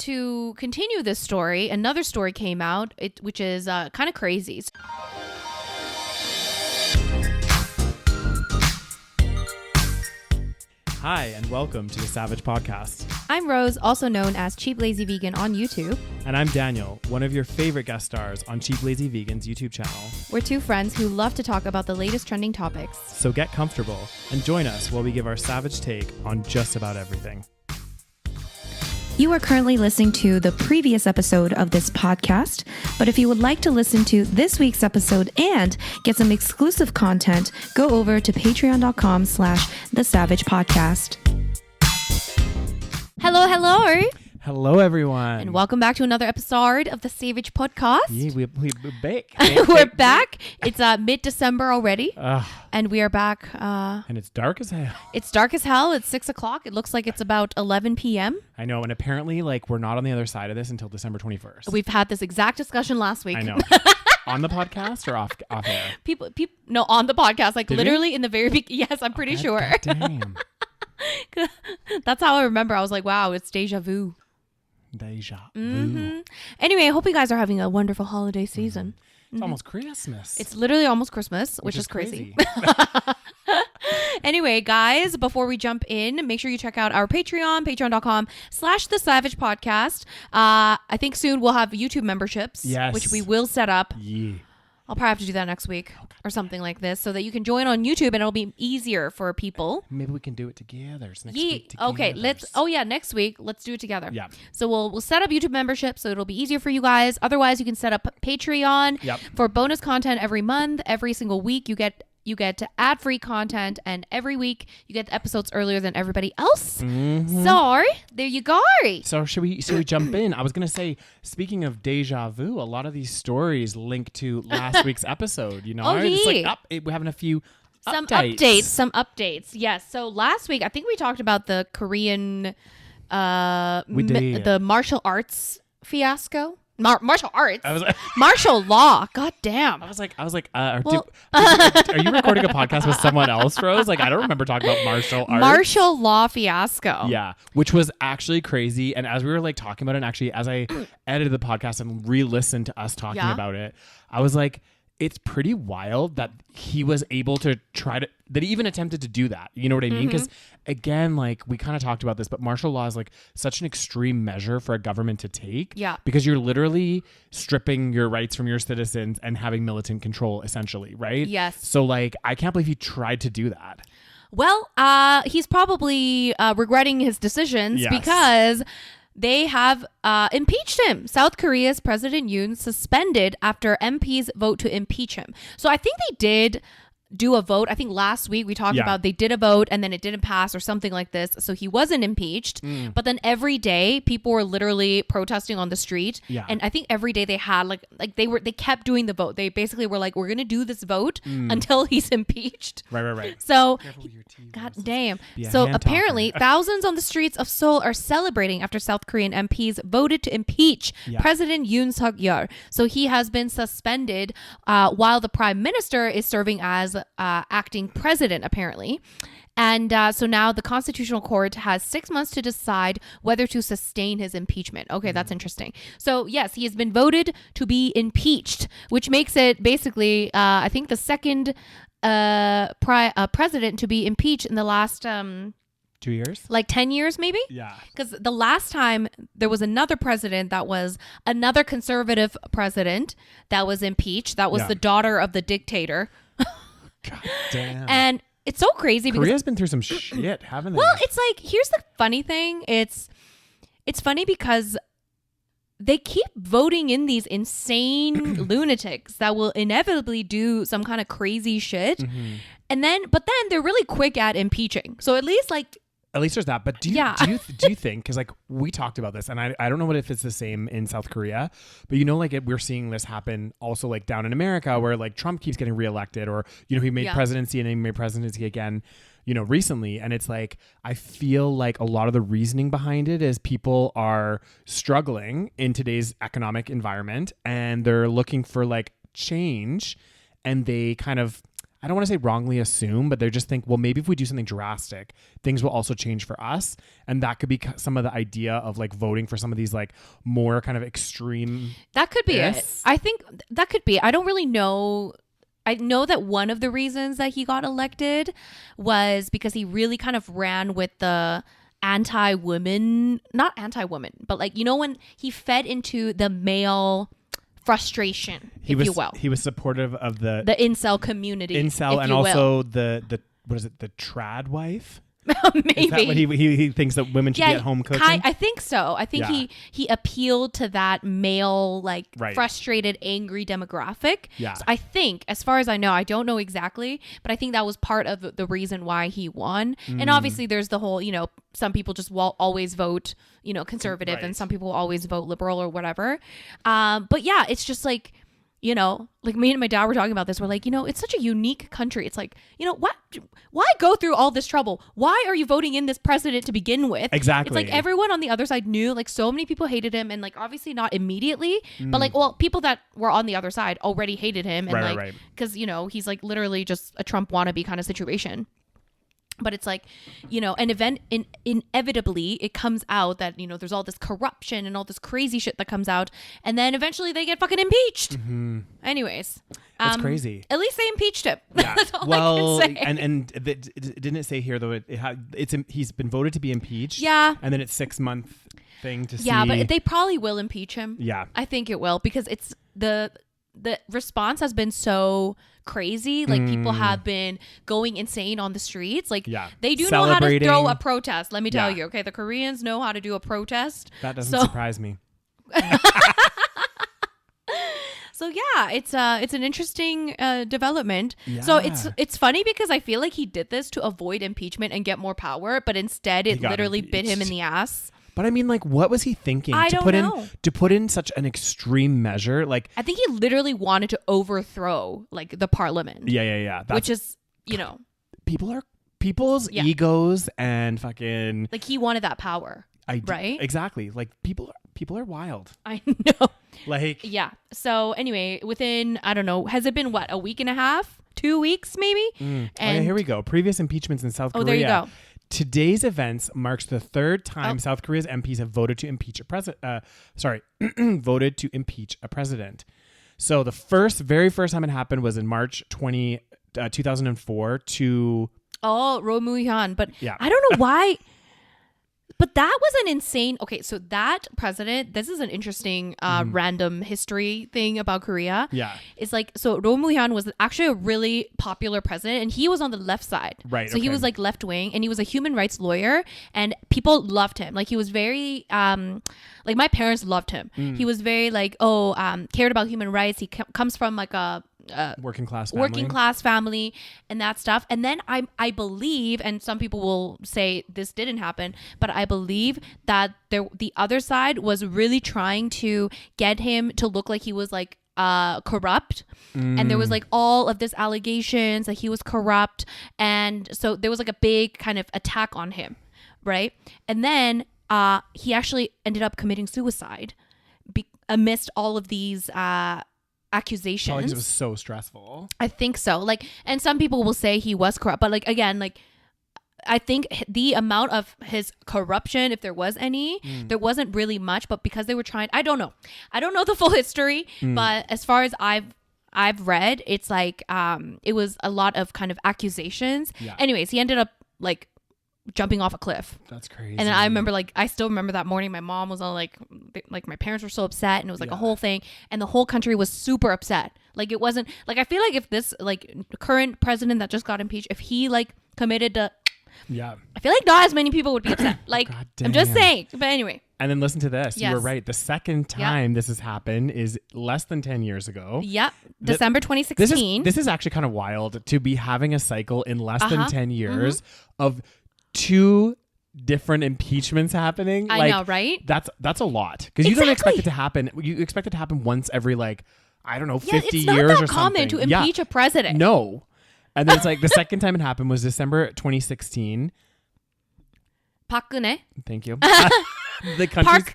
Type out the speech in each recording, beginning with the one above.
to continue this story, another story came out, which is kind of crazy. Hi, and welcome to the SaVeg Podcast. I'm Rose, also known as Cheap Lazy Vegan on YouTube. And I'm Daniel, one of your favorite guest stars on Cheap Lazy Vegan's YouTube channel. We're two friends who love to talk about the latest trending topics. So get comfortable and join us while we give our SaVeg take on just about everything. You are currently listening to the previous episode of this podcast, but if you would like to listen to this week's episode and get some exclusive content, go over to patreon.com/thesavagepodcast. Hello. Hello, everyone. And welcome back to another episode of the SaVeg Podcast. Yeah, we're back. We're back. It's mid-December already. And we are back. And it's dark as hell. It's dark as hell. It's 6 o'clock. It looks like it's about 11 p.m. I know. And apparently, we're not on the other side of this until December 21st. We've had this exact discussion last week. I know. On the podcast or off air? People, no, on the podcast. Did literally we? in the very beginning. Yes, I'm pretty sure. Damn. That's how I remember. I was like, wow, it's deja vu. Deja vu. Mm-hmm. Anyway, I hope you guys are having a wonderful holiday season. It's almost Christmas. It's literally almost Christmas, which is crazy. Anyway, guys, before we jump in, make sure you check out our Patreon, patreon.com/thesavagepodcast. I think soon we'll have YouTube memberships, yes, which we will set up. Yeah. I'll probably have to do that next week or something like this so that you can join on YouTube and it'll be easier for people. Maybe we can do it together. Next week together. Okay, next week, let's do it together. Yeah. So we'll set up YouTube membership so it'll be easier for you guys. Otherwise, you can set up Patreon for bonus content every month. Every single week you get ad-free content, and every week you get the episodes earlier than everybody else. Mm-hmm. So there you go. So should we jump in? I was gonna say, speaking of deja vu, a lot of these stories link to last week's episode. You know, it's we're having a few updates. Some updates. Yes. So last week, I think we talked about the Korean, the martial arts fiasco. Martial arts. Martial law. God damn. I was like, are you recording a podcast with someone else, Rose? I don't remember talking about martial arts. Martial law fiasco. Yeah, which was actually crazy. And as we were talking about it, and actually as I edited the podcast and re-listened to us talking about it, I was like, it's pretty wild that he was able to that he even attempted to do that. You know what I mean? Because again, we kind of talked about this, but martial law is such an extreme measure for a government to take. Yeah. Because you're literally stripping your rights from your citizens and having militant control, essentially, right? Yes. So I can't believe he tried to do that. Well, he's probably regretting his decisions because they have impeached him. South Korea's President Yoon suspended after MPs vote to impeach him. So I think they did do a vote. I think last week we talked about they did a vote and then it didn't pass or something like this. So he wasn't impeached. But then every day people were literally protesting on the street. Yeah. And I think every day they had they kept doing the vote. They basically were like, we're going to do this vote until he's impeached. Right. So God damn. So apparently thousands on the streets of Seoul are celebrating after South Korean MPs voted to impeach President Yoon Suk-yeol. So he has been suspended while the prime minister is serving as acting president, apparently. And so now the Constitutional Court has 6 months to decide whether to sustain his impeachment. Okay, that's interesting. So yes, he has been voted to be impeached, which makes it basically, I think, the second president to be impeached in the last 2 years, 10 years maybe. Yeah, because the last time there was another president that was another conservative president that was impeached. That was the daughter of the dictator. God damn. And it's so crazy because Korea's been through some shit, haven't they? Well, it's here's the funny thing. It's funny because they keep voting in these insane lunatics that will inevitably do some kind of crazy shit. And then they're really quick at impeaching. So at least there's that. But do you think, because we talked about this, and I don't know if it's the same in South Korea, but we're seeing this happen also down in America where Trump keeps getting reelected, or he made presidency and then he made presidency again, recently. And it's I feel a lot of the reasoning behind it is people are struggling in today's economic environment and they're looking for change, and they kind of, I don't want to say wrongly assume, but they just think, well, maybe if we do something drastic, things will also change for us. And that could be some of the idea of like voting for some of these like more kind of extreme. That could be it. I think that could be. I don't really know. I know that one of the reasons that he got elected was because he really kind of ran with the anti-woman, not anti-woman, but like, you know, when he fed into the male frustration, if you will. He was supportive of the incel community. Incel, and also the what is it, the trad wife? Maybe. Is that what he thinks that women should be at home cooking? I think so. I think he appealed to that male, like frustrated, angry demographic. Yeah. So I think, as far as I know, I don't know exactly, but I think that was part of the reason why he won. And obviously there's the whole, you know, some people just always vote, you know, conservative, and some people always vote liberal or whatever. But yeah, it's just like, you know, like me and my dad were talking about this. We're like, you know, it's such a unique country. It's like, you know, why go through all this trouble? Why are you voting in this president to begin with? Exactly. It's like everyone on the other side knew, like so many people hated him, and like obviously not immediately, but like, well, people that were on the other side already hated him, and because, you know, he's like literally just a Trump wannabe kind of situation. But it's like, you know, inevitably it comes out that, you know, there's all this corruption and all this crazy shit that comes out. And then eventually they get fucking impeached. Mm-hmm. Anyways. It's crazy. At least they impeached him. Yeah. That's all I can say. And didn't it say here, though, he's been voted to be impeached. Yeah. And then it's 6-month thing to see. Yeah, but they probably will impeach him. Yeah. I think it will, because it's the response has been so crazy. Like people have been going insane on the streets. Like they do know how to throw a protest. Let me tell you. Okay, the Koreans know how to do a protest. That doesn't surprise me. So yeah, it's an interesting development. Yeah. So it's funny because I feel like he did this to avoid impeachment and get more power, but instead it literally bit him in the ass. But I mean, like, what was he thinking? To put in such an extreme measure? Like, I think he literally wanted to overthrow like the parliament. Yeah. Which is, you know, people's egos and fucking, like, he wanted that power. Right? Exactly. Like, people are wild. I know. Like, yeah. So anyway, within, I don't know, has it been what, a week and a half? 2 weeks maybe? And here we go. Previous impeachments in South Korea. There you go. Today's events marks the third time South Korea's MPs have voted to impeach a president. Voted to impeach a president. So the very first time it happened was in March 2004 to. Oh, Roh Moo-hyun. But I don't know why. But that was an insane. Okay, so that president, this is an interesting random history thing about Korea. Yeah. It's like, so Roh Moo-hyun was actually a really popular president, and he was on the left side. Right. So he was like left wing, and he was a human rights lawyer, and people loved him. Like, he was very, like, my parents loved him. He was very like, cared about human rights. He comes from like a working class family and that stuff. And then I believe, and some people will say this didn't happen, but I believe that the other side was really trying to get him to look like he was like corrupt, and there was like all of this allegations that he was corrupt, and so there was like a big kind of attack on him, right? And then he actually ended up committing suicide amidst all of these accusations. Probably 'cause it was so stressful. I think so. Like, and some people will say he was corrupt, but like, again, like, I think the amount of his corruption, if there was any, there wasn't really much, but because they were trying, I don't know the full history, but as far as I've read, it's like it was a lot of kind of accusations. Yeah. Anyways, he ended up like jumping off a cliff. That's crazy. And I remember, like, I still remember that morning, my mom was all like my parents were so upset, and it was like a whole thing, and the whole country was super upset. Like, it wasn't like, I feel like if this like current president that just got impeached, if he like committed to, I feel like not as many people would be upset. Like, I'm just saying. But anyway. And then listen to this. Yes. You were right. The second time this has happened is less than 10 years ago. Yep. December 2016. This is actually kind of wild to be having a cycle in less than 10 years of 2 different impeachments happening. I know, right? That's a lot, because you don't expect it to happen. You expect it to happen once every, like, I don't know, 50 it's years not that or something. common to impeach a president. No. And then it's like the second time it happened was December 2016. Park Geun-hye. Thank you. Park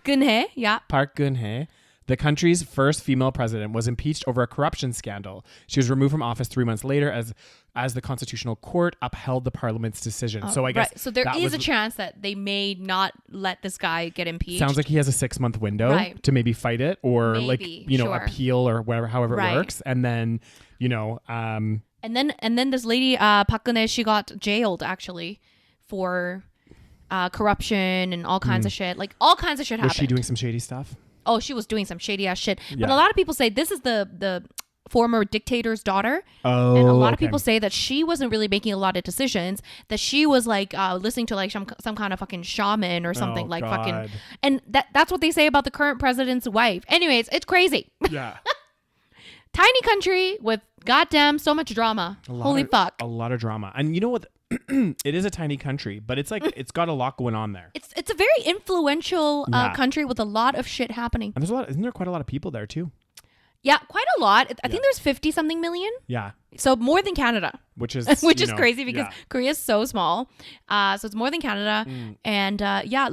Geun-hye. Yeah. Park Geun-hye. The country's first female president was impeached over a corruption scandal. She was removed from office 3 months later as as the Constitutional Court upheld the Parliament's decision. So I guess so there is a chance that they may not let this guy get impeached. Sounds like he has a 6-month window to maybe fight it or appeal or whatever, however it works. And then, and then this lady, Park Geun-hye, she got jailed actually for corruption and all kinds of shit. Like all kinds of shit happened. Was she doing some shady stuff? Oh, she was doing some shady ass shit. But a lot of people say this is the former dictator's daughter. Oh, and a lot of people say that she wasn't really making a lot of decisions, that she was like listening to like some kind of fucking shaman or something fucking. And that's what they say about the current president's wife. Anyways, it's crazy. Yeah. Tiny country with goddamn so much drama. Holy fuck. A lot of drama. And you know what? It is a tiny country, but it's like it's got a lot going on there. It's a very influential country with a lot of shit happening. And isn't there quite a lot of people there too? Yeah, quite a lot. I think there's 50 something million. Yeah. So more than Canada. Which is crazy because Korea is so small. So it's more than Canada. And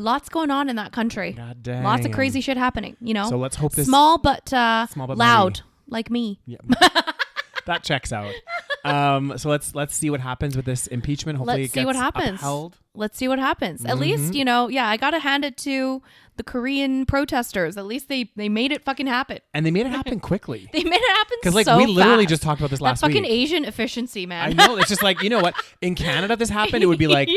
lots going on in that country. God damn. Lots of crazy shit happening, So let's hope this small but loud, mighty. Like me. Yeah. That checks out. So let's see what happens with this impeachment. Hopefully it gets upheld. Let's see what happens. At least, I got to hand it to the Korean protesters. At least they made it fucking happen. And they made it happen quickly. They made it happen so because we literally just talked about this last week. That fucking Asian efficiency, man. I know. It's just like, you know what? In Canada, this happened. It would be like,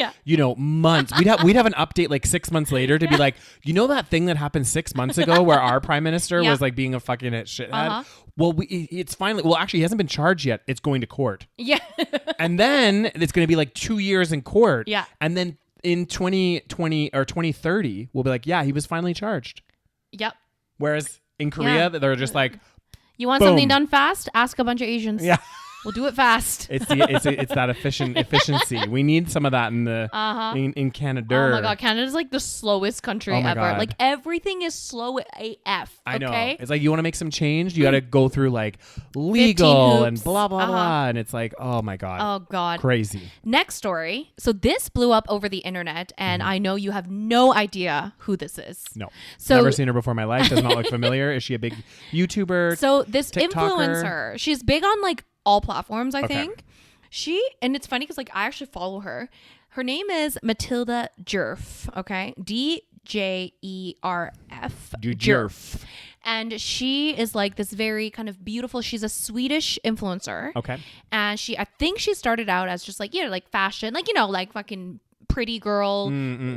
months. We'd have an update like 6 months later to be like, that thing that happened 6 months ago where our prime minister was like being a fucking shithead. Well, it's finally. Well, actually, he hasn't been charged yet. It's going to court. Yeah. And then it's going to be like 2 years in court. Yeah. And then in 2020 or 2030, we'll be like, yeah, he was finally charged. Yep. Whereas in Korea, they're just like, you want something done fast? Ask a bunch of Asians. Yeah. We'll do it fast. It's that efficiency. We need some of that in Canada. Oh my god, Canada's like the slowest country ever. God. Like everything is slow AF. I know. Okay? It's like you want to make some change, you got to go through like legal and blah blah blah, and it's like, oh my god. Oh god. Crazy. Next story. So this blew up over the internet, and I know you have no idea who this is. No. Never seen her before in my life. Does not look familiar. Is she a big YouTuber? So this TikToker? Influencer, she's big on like all platforms, I think. And it's funny because like I actually follow her. Her name is Matilda Djerf. Okay, Djerf. Djerf. And she is like this very kind of beautiful. She's a Swedish influencer. Okay. And I think she started out as just like like fashion, like like fucking pretty girl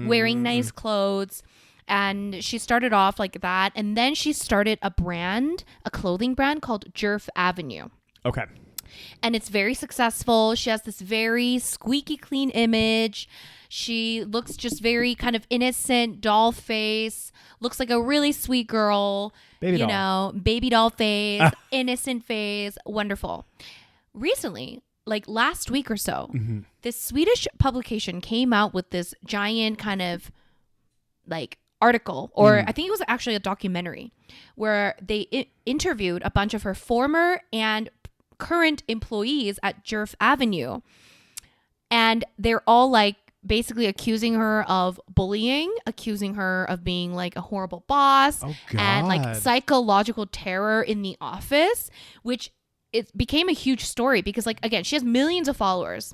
wearing nice clothes. And she started off like that, and then she started a clothing brand called Djerf Avenue. Okay. And it's very successful. She has this very squeaky clean image. She looks just very kind of innocent, doll face. Looks like a really sweet girl. Baby doll face, innocent face. Wonderful. Recently, like last week or so, this Swedish publication came out with this giant kind of like article, or I think it was actually a documentary, where they interviewed a bunch of her former and current employees at Djerf Avenue, and they're all like basically accusing her of bullying, accusing her of being like a horrible boss, and like psychological terror in the office, which it became a huge story because like again, she has millions of followers.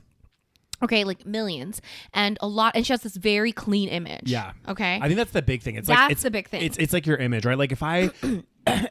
Okay, like millions and a lot, and she has this very clean image. Yeah. Okay. I think that's the big thing. It's the big thing. It's like your image, right? Like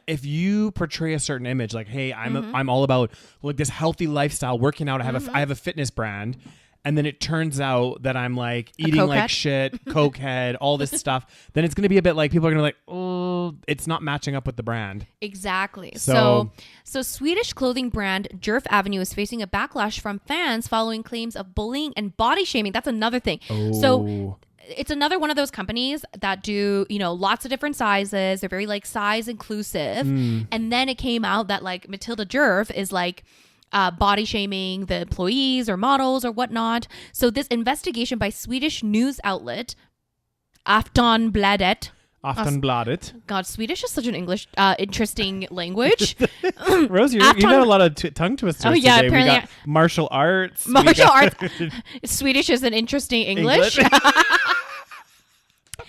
if you portray a certain image, like, hey, I'm all about like this healthy lifestyle, working out. I have a fitness brand. And then it turns out that I'm like eating like shit, cokehead, all this stuff. Then it's going to be a bit like people are going to be like, oh, it's not matching up with the brand. Exactly. So Swedish clothing brand Djerf Avenue is facing a backlash from fans following claims of bullying and body shaming. That's another thing. Oh. So it's another one of those companies that do, lots of different sizes. They're very like size inclusive. And then it came out that like Matilda Djerf is like, body shaming the employees or models or whatnot. So this investigation by Swedish news outlet Aftonbladet. God, Swedish is such an interesting language. Rose, you got a lot of tongue twisters today. Apparently we got martial arts. Swedish is an interesting English.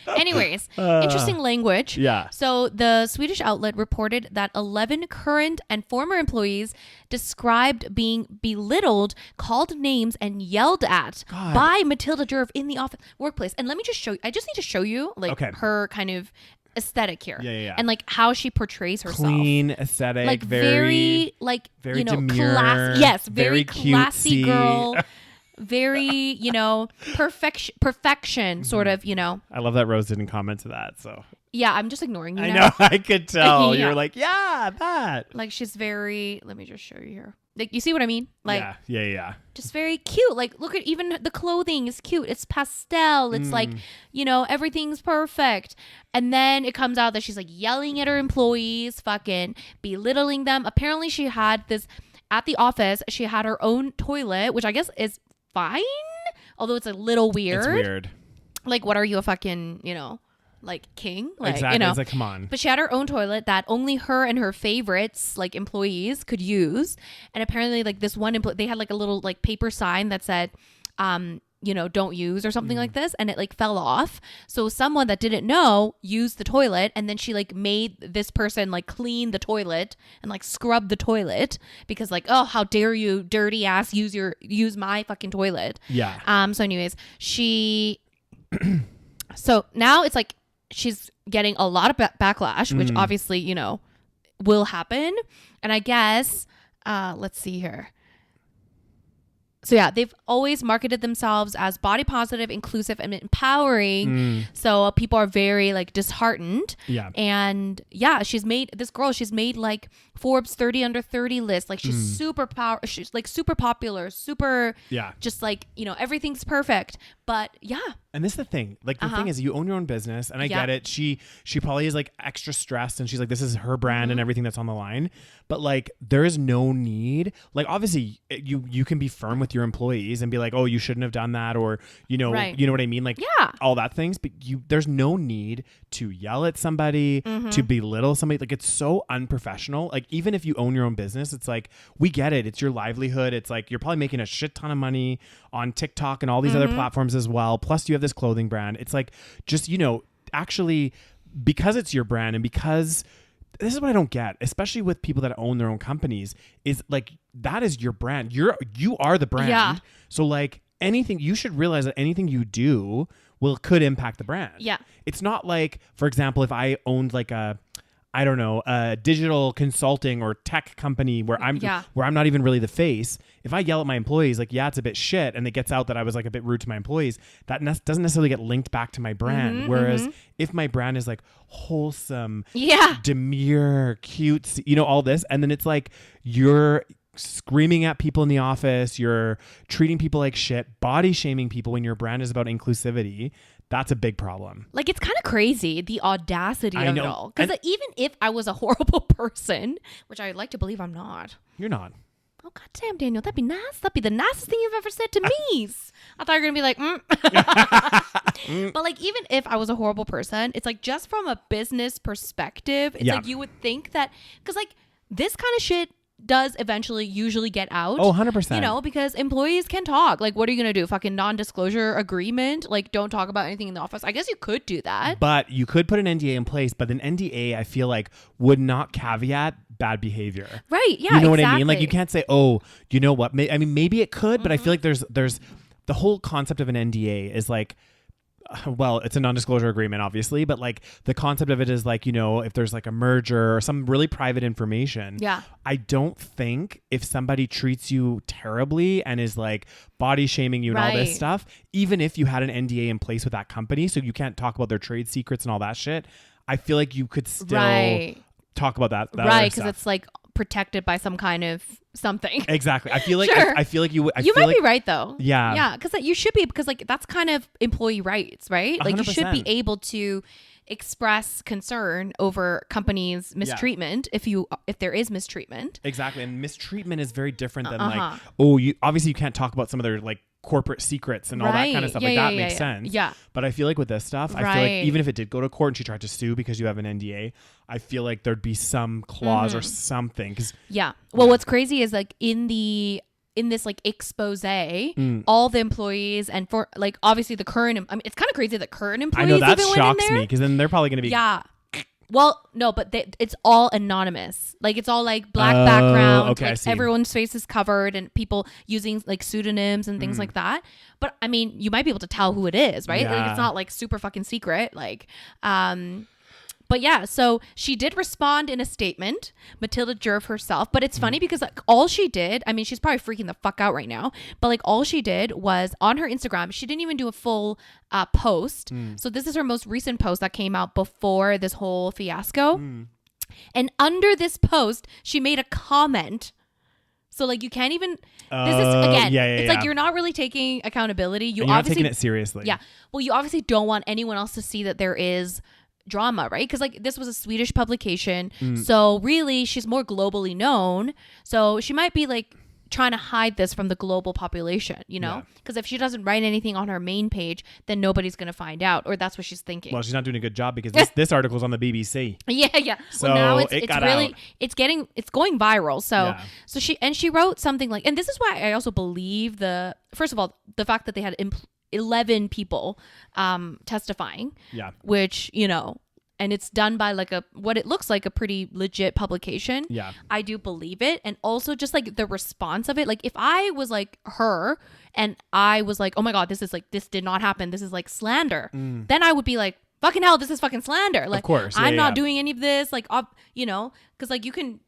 Anyways, interesting language. Yeah. So the Swedish outlet reported that 11 current and former employees described being belittled, called names, and yelled at by Matilda Djerf in the workplace. And let me just show you. I just need to show you her kind of aesthetic here. Yeah. And like how she portrays herself. Clean aesthetic. Like very you know, demure. classy. Yes, very classy cutesy girl. Very, you know, perfection sort of, you know. I love that Rose didn't comment to that. So yeah, I'm just ignoring you. I now. know. I could tell. Yeah. You're like, yeah, that. Like she's very. Let me just show you here. Like you see what I mean? Like yeah. Just very cute. Like look at even the clothing is cute. It's pastel. It's like, you know, everything's perfect. And then it comes out that she's like yelling at her employees, fucking belittling them. Apparently she had this at the office. She had her own toilet, which I guess is fine, although it's a little weird. It's weird. Like, what are you, a fucking, you know, like king? Like, exactly. You know. It's like, come on. But she had her own toilet that only her and her favorites, like employees, could use. And apparently, like this one they had like a little like paper sign that said, you know, don't use or something like this, and it like fell off. So someone that didn't know used the toilet, and then she like made this person like clean the toilet and like scrub the toilet because like, oh, how dare you, dirty ass, use my fucking toilet. Yeah. So anyways, so now it's like she's getting a lot of backlash, which obviously, you know, will happen. And I guess let's see here. So yeah, they've always marketed themselves as body positive, inclusive, and empowering. So people are very like disheartened. Yeah. And yeah, she's made like Forbes 30 under 30 list. Like she's she's like super popular, super just like, you know, everything's perfect. But yeah. And this is the thing. Like the thing is you own your own business, and I get it. She probably is like extra stressed, and she's like, this is her brand and everything that's on the line. But like there is no need. Like obviously you can be firm with your employees and be like, oh, you shouldn't have done that, or you know what I mean? Like all that things. But there's no need to yell at somebody, to belittle somebody. Like it's so unprofessional. Like even if you own your own business, it's like, we get it. It's your livelihood. It's like you're probably making a shit ton of money on TikTok and all these other platforms as well. Plus you have this clothing brand. It's like, just, you know, actually, because it's your brand, and because this is what I don't get, especially with people that own their own companies, is like, that is your brand. You are the brand. Yeah. So like anything, you should realize that anything you do could impact the brand. Yeah. It's not like, for example, if I owned like a digital consulting or tech company where I'm not even really the face. If I yell at my employees, like, yeah, it's a bit shit, and it gets out that I was like a bit rude to my employees, that doesn't necessarily get linked back to my brand. Whereas if my brand is like wholesome, demure, cute, you know, all this, and then it's like you're screaming at people in the office, you're treating people like shit, body shaming people when your brand is about inclusivity. That's a big problem. Like, it's kind of crazy, the audacity of it all. Because even if I was a horrible person, which I like to believe I'm not. You're not. Oh, goddamn, Daniel. That'd be nice. That'd be the nicest thing you've ever said to me. I thought you were going to be like, But, like, even if I was a horrible person, it's like, just from a business perspective, it's like you would think that, because, like, this kind of shit does eventually usually get out. Oh, 100%. You know, because employees can talk. Like, what are you going to do? Fucking non-disclosure agreement? Like, don't talk about anything in the office. I guess you could do that. But you could put an NDA in place, but an NDA, I feel like, would not caveat bad behavior. Right. Yeah. You know what I mean? Like, you can't say, oh, you know what? I mean, maybe it could, but I feel like there's the whole concept of an NDA is like, well, it's a non-disclosure agreement, obviously, but like the concept of it is like, you know, if there's like a merger or some really private information, I don't think if somebody treats you terribly and is like body shaming you and all this stuff, even if you had an NDA in place with that company, so you can't talk about their trade secrets and all that shit, I feel like you could still talk about that right, because it's like protected by some kind of something. Exactly. I feel like I feel like you would. You might be right though. Yeah. Yeah, because you should be, because like that's kind of employee rights, right? 100%. Like you should be able to express concern over companies' mistreatment if there is mistreatment. Exactly, and mistreatment is very different than like, oh, you obviously you can't talk about some of their like corporate secrets and all that kind of stuff. That makes sense. Yeah. But I feel like with this stuff, I feel like even if it did go to court and she tried to sue because you have an NDA, I feel like there'd be some clause or something. Well, what's crazy is like in the in this like expose, all the employees and for like obviously the current, I mean, it's kind of crazy that current employees. I know that even shocks went in there. me because then they're probably going to be. Yeah. Well, no, but it's all anonymous. Like it's all like black background. Okay, like everyone's face is covered and people using like pseudonyms and things like that. But I mean, you might be able to tell who it is, right? Yeah. Like it's not like super fucking secret. Like, but yeah, so she did respond in a statement, Matilda Djerf herself. But it's funny because like all she did, I mean, she's probably freaking the fuck out right now. But like all she did was on her Instagram, she didn't even do a full post. So this is her most recent post that came out before this whole fiasco. And under this post, she made a comment. So like you can't even. This is again. It's like you're not really taking accountability. You're not taking it seriously. Yeah. Well, you obviously don't want anyone else to see that there is drama, right? Because like this was a Swedish publication, so really she's more globally known, so she might be like trying to hide this from the global population, you know, because if she doesn't write anything on her main page, then nobody's gonna find out, or that's what she's thinking. Well, she's not doing a good job because this article's on the BBC. Yeah. So well, now it's really out. It's going viral. So she wrote something like, and this is why I also believe first of all the fact that they had 11 people testifying, which, you know, and it's done by like what it looks like a pretty legit publication. I do believe it. And also just like the response of it, like if I was like her and I was like, oh my god, this did not happen, this is like slander, then I would be like, fucking hell, this is fucking slander. Like, of course, I'm not doing any of this, like, you know, because like you can,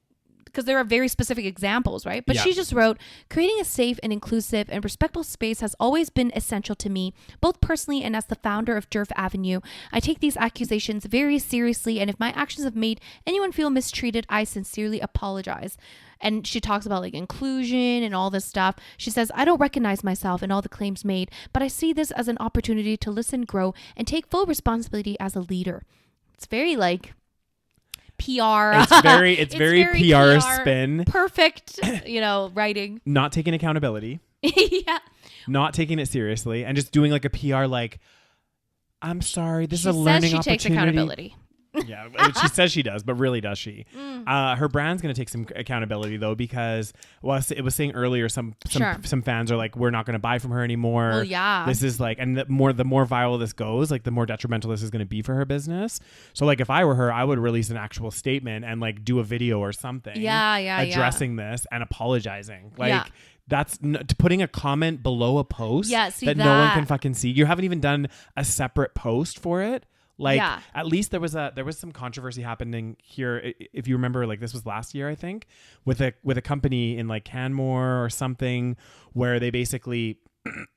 because there are very specific examples, right? But she just wrote, creating a safe and inclusive and respectful space has always been essential to me, both personally and as the founder of Djerf Avenue. I take these accusations very seriously, and if my actions have made anyone feel mistreated, I sincerely apologize. And she talks about like inclusion and all this stuff. She says, I don't recognize myself in all the claims made, but I see this as an opportunity to listen, grow, and take full responsibility as a leader. It's very like PR. It's very PR spin. Perfect, you know, writing. Not taking accountability. Yeah. Not taking it seriously and just doing like a PR like, I'm sorry, this is a learning opportunity. She takes accountability. Yeah, she says she does, but really does she? Her brand's going to take some accountability though, because it was saying earlier, some fans are like, we're not going to buy from her anymore. Well, yeah, this is like, and the more viral this goes, like the more detrimental this is going to be for her business. So like if I were her, I would release an actual statement and like do a video or something, addressing this and apologizing, like. That's putting a comment below a post that no one can fucking see. You haven't even done a separate post for it. Like at least there was some controversy happening here. If you remember, like this was last year, I think, with a company in like Canmore or something, where they basically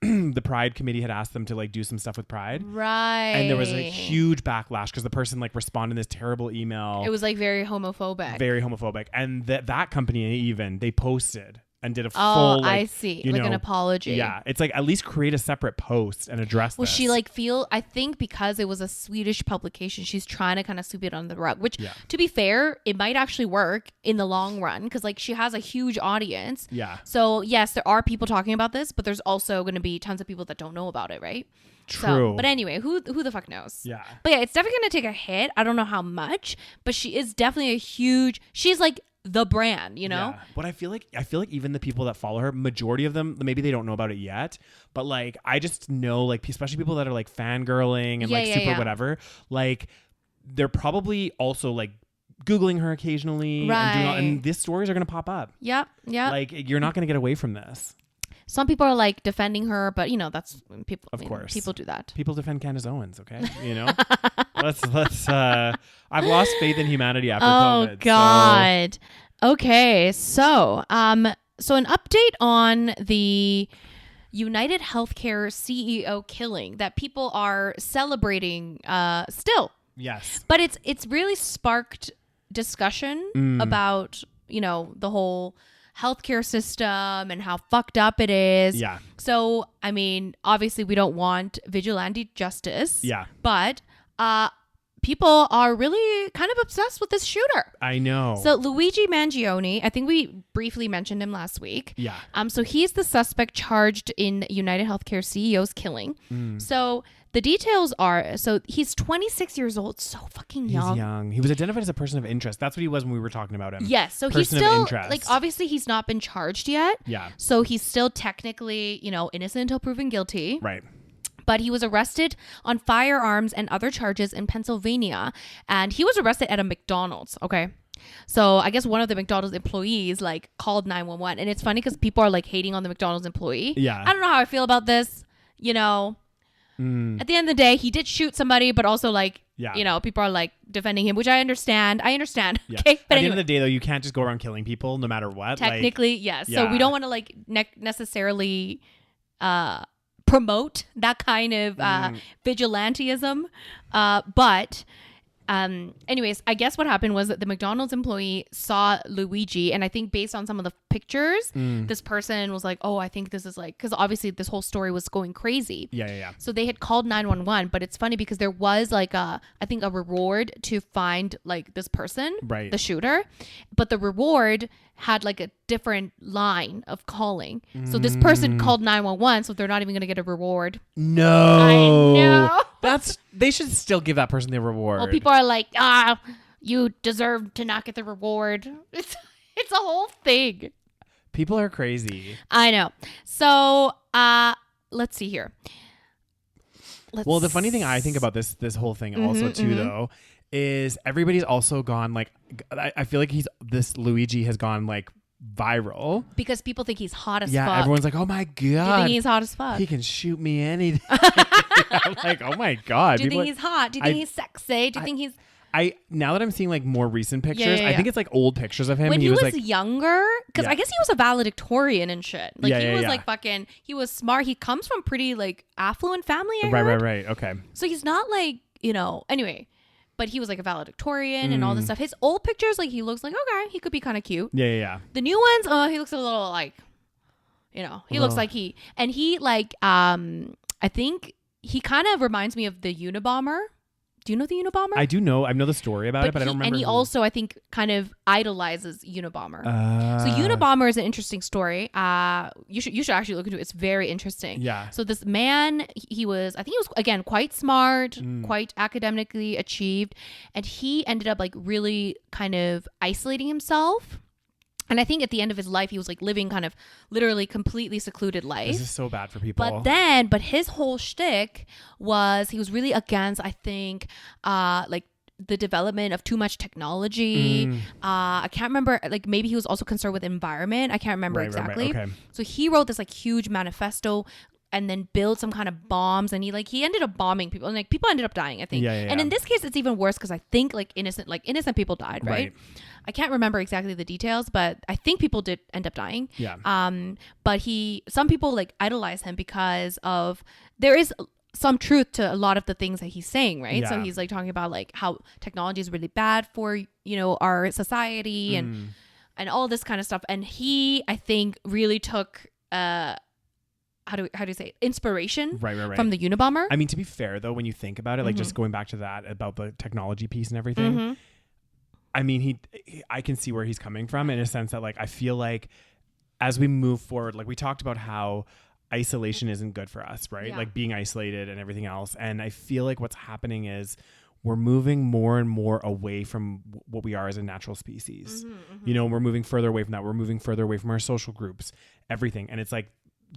the Pride committee had asked them to like do some stuff with Pride. Right. And there was a huge backlash because the person like responded in this terrible email. It was like very homophobic. Very homophobic. And that company even, they posted and did a full, like, I see, like an apology. Yeah, it's like at least create a separate post and address this. Well, she like I think because it was a Swedish publication, she's trying to kind of sweep it under the rug, which to be fair, it might actually work in the long run because like she has a huge audience. Yeah. So yes, there are people talking about this, but there's also going to be tons of people that don't know about it, right? True. So, but anyway, who the fuck knows? Yeah. But yeah, it's definitely going to take a hit. I don't know how much, but she is definitely she's like the brand, you know? Yeah. But I feel like even the people that follow her, majority of them, maybe they don't know about it yet, but like I just know, like especially people that are like fangirling and super whatever, like they're probably also like Googling her occasionally, and these stories are gonna pop up. Yep. Like you're not gonna get away from this. Some people are like defending her, but you know that's people. Of course, people do that. People defend Candace Owens. Okay, you know. let's. I've lost faith in humanity after COVID. Oh God. So. Okay, so an update on the UnitedHealth CEO killing that people are celebrating still. Yes, but it's really sparked discussion about, you know, the whole healthcare system and how fucked up it is. Yeah. So, I mean, obviously we don't want vigilante justice. Yeah. But people are really kind of obsessed with this shooter. I know. So Luigi Mangione, I think we briefly mentioned him last week. Yeah. So he's the suspect charged in UnitedHealth CEO's killing. So the details are, so he's 26 years old, so fucking young. He's young. He was identified as a person of interest. That's what he was when we were talking about him. Yes. So he's still, like, obviously he's not been charged yet. Yeah. So he's still technically, you know, innocent until proven guilty. Right. But he was arrested on firearms and other charges in Pennsylvania. And he was arrested at a McDonald's. Okay. So I guess one of the McDonald's employees like called 911. And it's funny because people are like hating on the McDonald's employee. Yeah. I don't know how I feel about this. You know, at the end of the day, he did shoot somebody, but also like, you know, people are like defending him, which I understand. Yeah. Okay. But at the end of the day, though, you can't just go around killing people no matter what. Technically, yes. Yeah. So we don't want to like necessarily promote that kind of vigilantism. But anyways, I guess what happened was that the McDonald's employee saw Luigi, and I think based on some of the pictures, this person was like, oh, I think this is like, because obviously this whole story was going crazy. Yeah. So they had called 911, but it's funny because there was like I think a reward to find like this person, right, the shooter, but the reward had like a different line of calling. So this person called 911, so they're not even going to get a reward. No. I know. They should still give that person the reward. Well, people are like, you deserve to not get the reward. It's a whole thing. People are crazy. I know. So, let's see here. Well, the funny thing I think about this whole thing also too, though, is everybody's also gone like, I feel like Luigi has gone like viral because people think he's hot as fuck. Yeah, everyone's like, oh my god, do you think he's hot as fuck? He can shoot me any day. I'm like, oh my god. Do you think he's hot? Do you think he's sexy? Do you think he's... now that I'm seeing like more recent pictures, I think it's like old pictures of him. When he was like younger, because I guess he was a valedictorian and shit. Like he was like fucking, he was smart. He comes from pretty like affluent family. I heard. Right. Okay. So he's not like, you know, anyway, but he was like a valedictorian and all this stuff. His old pictures, like he looks like, okay, he could be kind of cute. Yeah. The new ones, he looks a little like, you know, he looks like he like, I think he kind of reminds me of the Unabomber. Do you know the Unabomber? I do know. I know the story about it, but I don't remember. And he also, I think, kind of idolizes Unabomber. So Unabomber is an interesting story. You should actually look into it. It's very interesting. Yeah. So this man, I think he was again quite smart, quite academically achieved, and he ended up like really kind of isolating himself. And I think at the end of his life, he was like living kind of literally completely secluded life. This is so bad for people. But his whole shtick was he was really against, I think, like the development of too much technology. I can't remember, like maybe he was also concerned with environment. I can't remember exactly. Right. Okay. So he wrote this like huge manifesto and then build some kind of bombs, and he ended up bombing people, and like people ended up dying, I think. Yeah. And in this case, it's even worse because I think like innocent people died, right? I can't remember exactly the details, but I think people did end up dying. Yeah. But some people like idolize him because of there is some truth to a lot of the things that he's saying, right? Yeah. So he's like talking about like how technology is really bad for, you know, our society and all this kind of stuff. And he, I think, really took how do you say it? Inspiration from the Unabomber. I mean, to be fair though, when you think about it, like just going back to that about the technology piece and everything, I mean, I can see where he's coming from in a sense that like I feel like as we move forward, like we talked about how isolation isn't good for us, right? Like being isolated and everything else. And I feel like what's happening is we're moving more and more away from what we are as a natural species. You know, we're moving further away from that. We're moving further away from our social groups, everything. And it's like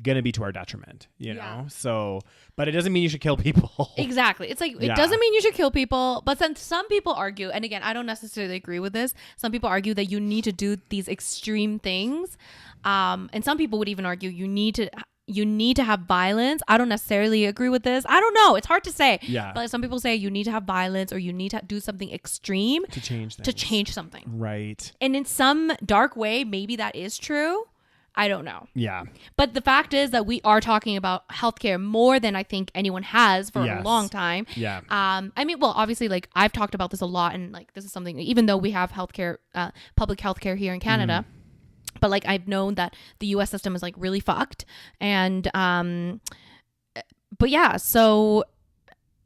gonna be to our detriment, you know? So, but it doesn't mean you should kill people. Exactly. It's like, it doesn't mean you should kill people, but then some people argue, and again, I don't necessarily agree with this. Some people argue that you need to do these extreme things. And some people would even argue you need to have violence. I don't necessarily agree with this. I don't know. It's hard to say. Yeah. But some people say you need to have violence or you need to do something extreme to change things. To change something. Right. And in some dark way, maybe that is true. I don't know. Yeah. But the fact is that we are talking about healthcare more than I think anyone has for a long time. Yeah. I mean, well, obviously, like I've talked about this a lot, and like this is something, even though we have healthcare, public healthcare here in Canada, but like I've known that the U.S. system is like really fucked, and but yeah, so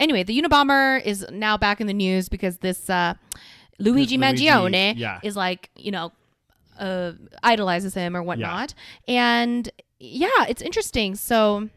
anyway, the Unabomber is now back in the news because this Luigi Mangione is like, idolizes him or whatnot. Yeah. And yeah, it's interesting. So.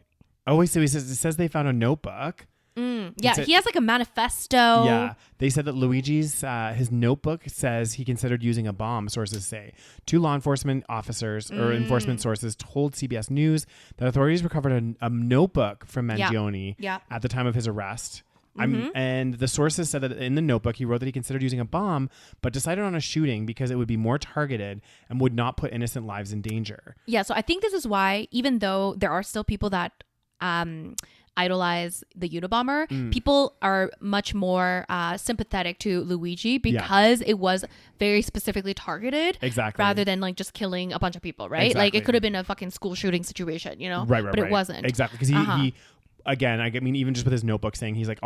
Oh, wait, so it says they found a notebook. Yeah, he has like a manifesto. Yeah, they said that Luigi's his notebook says he considered using a bomb, sources say. 2 law enforcement officers or enforcement sources told CBS News that authorities recovered a notebook from Mangione at the time of his arrest. And the sources said that in the notebook, he wrote that he considered using a bomb, but decided on a shooting because it would be more targeted and would not put innocent lives in danger. Yeah, so I think this is why, even though there are still people that idolize the Unabomber, people are much more sympathetic to Luigi because it was very specifically targeted, rather than like just killing a bunch of people, right? Like it could have been a fucking school shooting situation, right, but it wasn't. Exactly, because he again, I mean, even just with his notebook saying he's like,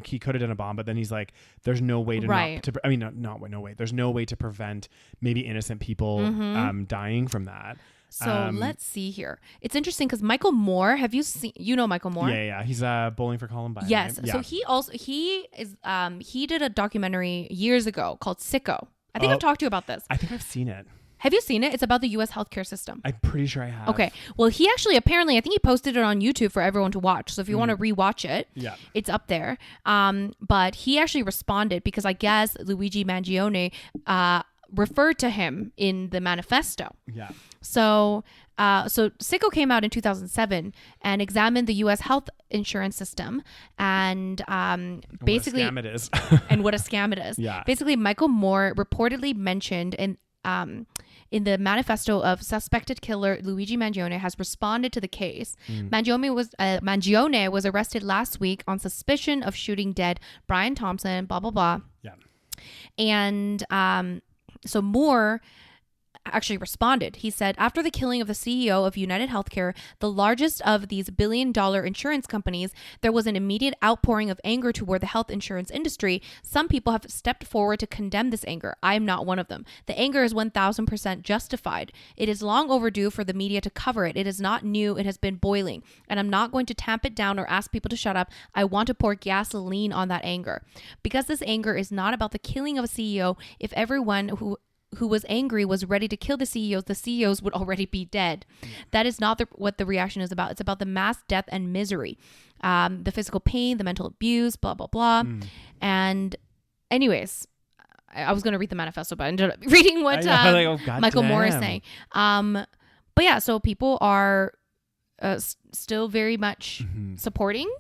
he could have done a bomb, but then he's like, there's no way to no way. There's no way to prevent maybe innocent people dying from that. So let's see here. It's interesting because Michael Moore, have you seen? Michael Moore? Yeah. He's Bowling for Columbine. Yes. Right? Yeah. So he did a documentary years ago called Sicko. I think I've talked to you about this. I think I've seen it. Have you seen it? It's about the U.S. healthcare system. I'm pretty sure I have. Okay. Well, he actually apparently, I think he posted it on YouTube for everyone to watch. So if you want to rewatch it, it's up there. But he actually responded because I guess Luigi Mangione referred to him in the manifesto. Yeah. So Sicko came out in 2007 and examined the U.S. health insurance system and basically what a scam it is. And what a scam it is. Yeah. Basically, Michael Moore reportedly mentioned in the manifesto of suspected killer Luigi Mangione has responded to the case. Mangione was arrested last week on suspicion of shooting dead Brian Thompson, blah, blah, blah. Yeah. And so Moore actually responded. He said, after the killing of the CEO of UnitedHealth, the largest of these billion-dollar insurance companies, there was an immediate outpouring of anger toward the health insurance industry. Some people have stepped forward to condemn this anger. I am not one of them. The anger is 1,000% justified. It is long overdue for the media to cover it. It is not new. It has been boiling. And I'm not going to tamp it down or ask people to shut up. I want to pour gasoline on that anger. Because this anger is not about the killing of a CEO. If everyone who was angry was ready to kill the CEOs would already be dead. That is not what the reaction is about. It's about the mass death and misery, the physical pain, the mental abuse, blah, blah, blah. And anyways, I was going to read the manifesto, but I ended up reading what Michael Moore is saying. But yeah, so people are still very much supporting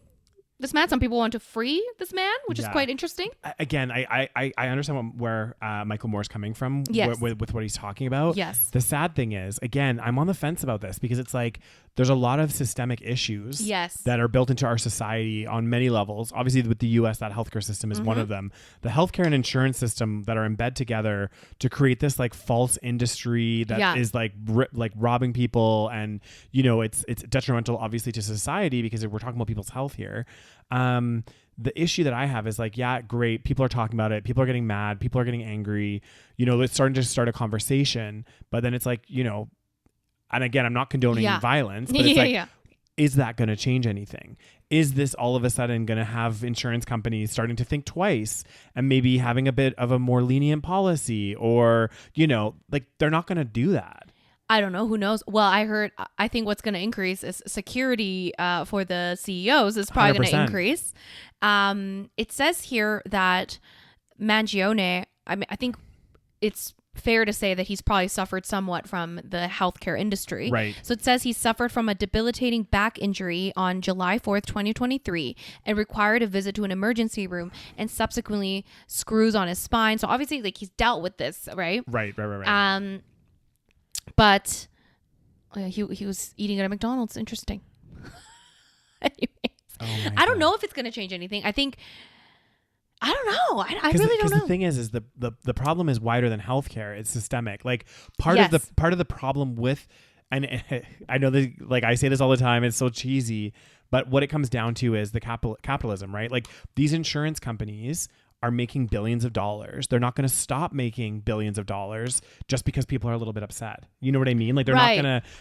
this man. Some people want to free this man, which is quite interesting. Again, I understand where Michael Moore's coming from with what he's talking about. Yes. The sad thing is, again, I'm on the fence about this because it's like there's a lot of systemic issues that are built into our society on many levels. Obviously, with the U.S., that healthcare system is one of them. The healthcare and insurance system that are in bed together to create this like false industry that is like robbing people, and it's detrimental, obviously, to society because we're talking about people's health here. The issue that I have is like, yeah, great. People are talking about it. People are getting mad. People are getting angry. It's starting to start a conversation. But then it's like, and again, I'm not condoning violence, but it's is that going to change anything? Is this all of a sudden going to have insurance companies starting to think twice and maybe having a bit of a more lenient policy, or, like they're not going to do that? I don't know. Who knows? Well, I think what's going to increase is security for the CEOs is probably going to increase. It says here that Mangione, I think it's fair to say that he's probably suffered somewhat from the healthcare industry. Right. So it says he suffered from a debilitating back injury on July 4th, 2023, and required a visit to an emergency room and subsequently screws on his spine. So obviously, like, he's dealt with this, right? Right. But he was eating at a McDonald's. Interesting. Anyways, I don't know if it's going to change anything. I don't know. I really don't know. The thing is the problem is wider than healthcare. It's systemic. Like part of the problem with, and I know that, like, I say this all the time, it's so cheesy, but what it comes down to is the capitalism, right? Like, these insurance companies are making billions of dollars. They're not going to stop making billions of dollars just because people are a little bit upset. You know what I mean? Like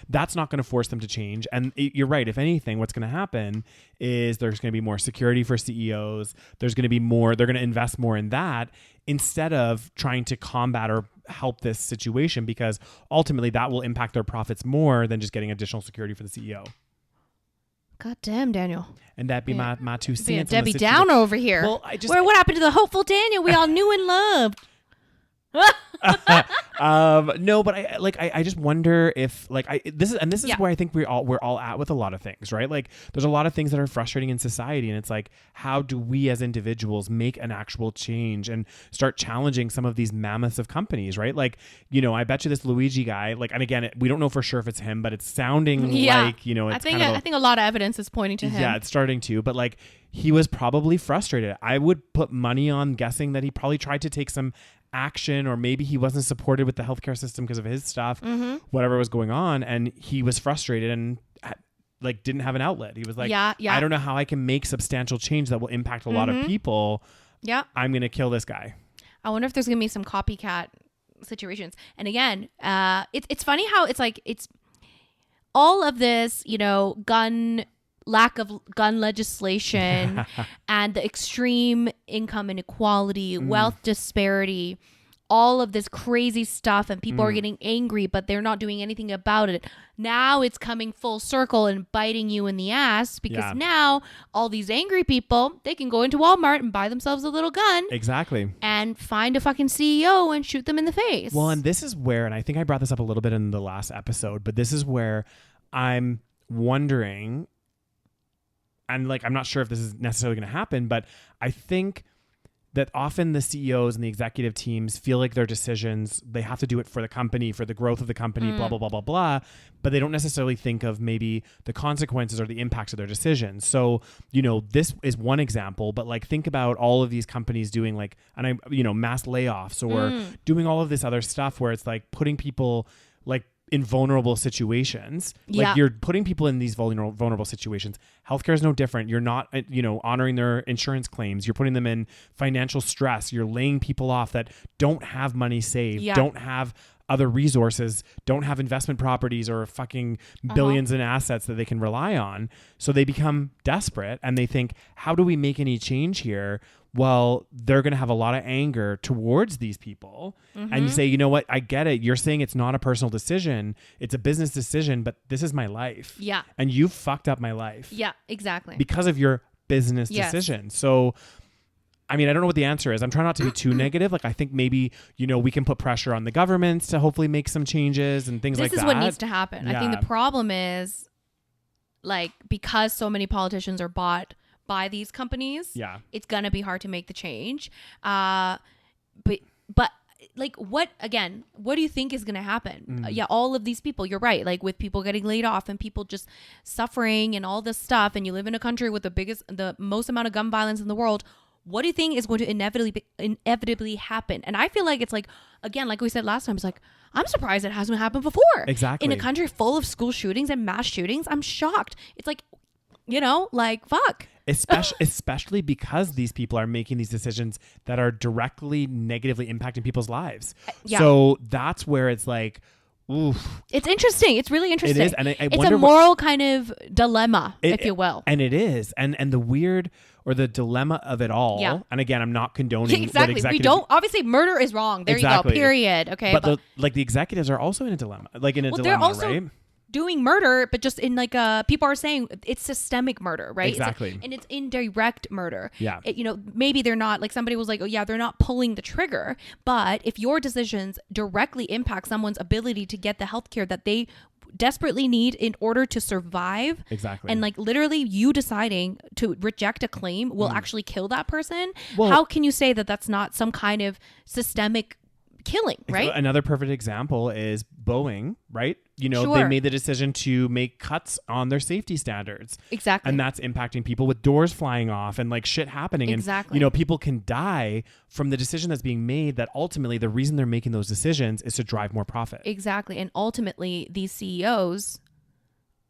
that's not going to force them to change. And you're right. If anything, what's going to happen is there's going to be more security for CEOs. There's going to be more, they're going to invest more in that instead of trying to combat or help this situation, because ultimately that will impact their profits more than just getting additional security for the CEO. God damn, Daniel. And that'd be my 2 cents. Debbie Downer over here. Well, what happened to the hopeful Daniel we all knew and loved? No, but I just wonder if this is where I think we're all at with a lot of things, right? Like there's a lot of things that are frustrating in society, and it's like, how do we as individuals make an actual change and start challenging some of these mammoths of companies, right? Like, you know, I bet you this Luigi guy, like, and again, we don't know for sure if it's him, but it's sounding like, you know, it's I think a lot of evidence is pointing to him. Yeah, it's starting to, but like he was probably frustrated. I would put money on guessing that he probably tried to take some action, or maybe he wasn't supported with the healthcare system because of his stuff, whatever was going on, and he was frustrated and like didn't have an outlet. He was like, I don't know how I can make substantial change that will impact a lot of people. Yeah, I'm gonna kill this guy. I wonder if there's gonna be some copycat situations. And again, it's funny how it's like it's all of this, you know, lack of gun legislation and the extreme income inequality, wealth disparity, all of this crazy stuff, and people are getting angry, but they're not doing anything about it. Now it's coming full circle and biting you in the ass, because now all these angry people, they can go into Walmart and buy themselves a little gun. Exactly. And find a fucking CEO and shoot them in the face. Well, and this is where, and I think I brought this up a little bit in the last episode, but this is where I'm wondering, and like, I'm not sure if this is necessarily going to happen, but I think that often the CEOs and the executive teams feel like their decisions, they have to do it for the company, for the growth of the company, blah, blah, blah, blah, blah. But they don't necessarily think of maybe the consequences or the impacts of their decisions. So, you know, this is one example, but like, think about all of these companies doing like, mass layoffs or doing all of this other stuff where it's like putting people like in vulnerable situations. Like you're putting people in these vulnerable situations. Healthcare is no different. You're not, honoring their insurance claims. You're putting them in financial stress. You're laying people off that don't have money saved, don't have other resources, don't have investment properties or fucking billions in assets that they can rely on. So they become desperate and they think, how do we make any change here? Well, they're going to have a lot of anger towards these people. And you say, you know what? I get it. You're saying it's not a personal decision. It's a business decision, but this is my life. Yeah. And you've fucked up my life. Yeah, exactly. Because of your business decision. So, I mean, I don't know what the answer is. I'm trying not to be too negative. Like, I think maybe, we can put pressure on the governments to hopefully make some changes and things like that. This is what needs to happen. Yeah. I think the problem is, like, because so many politicians are bought by these companies, it's gonna be hard to make the change. But like, what do you think is gonna happen? All of these people, you're right, like with people getting laid off and people just suffering and all this stuff, and you live in a country with the most amount of gun violence in the world. What do you think is going to inevitably happen? And I feel like it's like, again, like we said last time, it's like, I'm surprised it hasn't happened before. Exactly. In a country full of school shootings and mass shootings, I'm shocked. It's like, like, fuck. Especially because these people are making these decisions that are directly negatively impacting people's lives. So that's where it's like, oof. It's interesting. It's really interesting. It is. And it's a moral kind of dilemma, if you will. And it is. And the weird or the dilemma of it all. Yeah. And again, I'm not condoning exactly. We don't, obviously murder is wrong. There you go. Period. Okay. But the executives are also in a dilemma. Like in a dilemma, they're also right? Doing murder, but just in like people are saying it's systemic murder, right? Exactly. And it's indirect murder. Yeah. Maybe they're not, like, somebody was like, oh yeah, they're not pulling the trigger, but if your decisions directly impact someone's ability to get the healthcare that they desperately need in order to survive. Exactly. And like literally you deciding to reject a claim will actually kill that person. Well, how can you say that that's not some kind of systemic killing, right? Another perfect example is Boeing, right? They made the decision to make cuts on their safety standards. Exactly. And that's impacting people with doors flying off and like shit happening. Exactly. And, people can die from the decision that's being made, that ultimately the reason they're making those decisions is to drive more profit. Exactly. And ultimately these CEOs,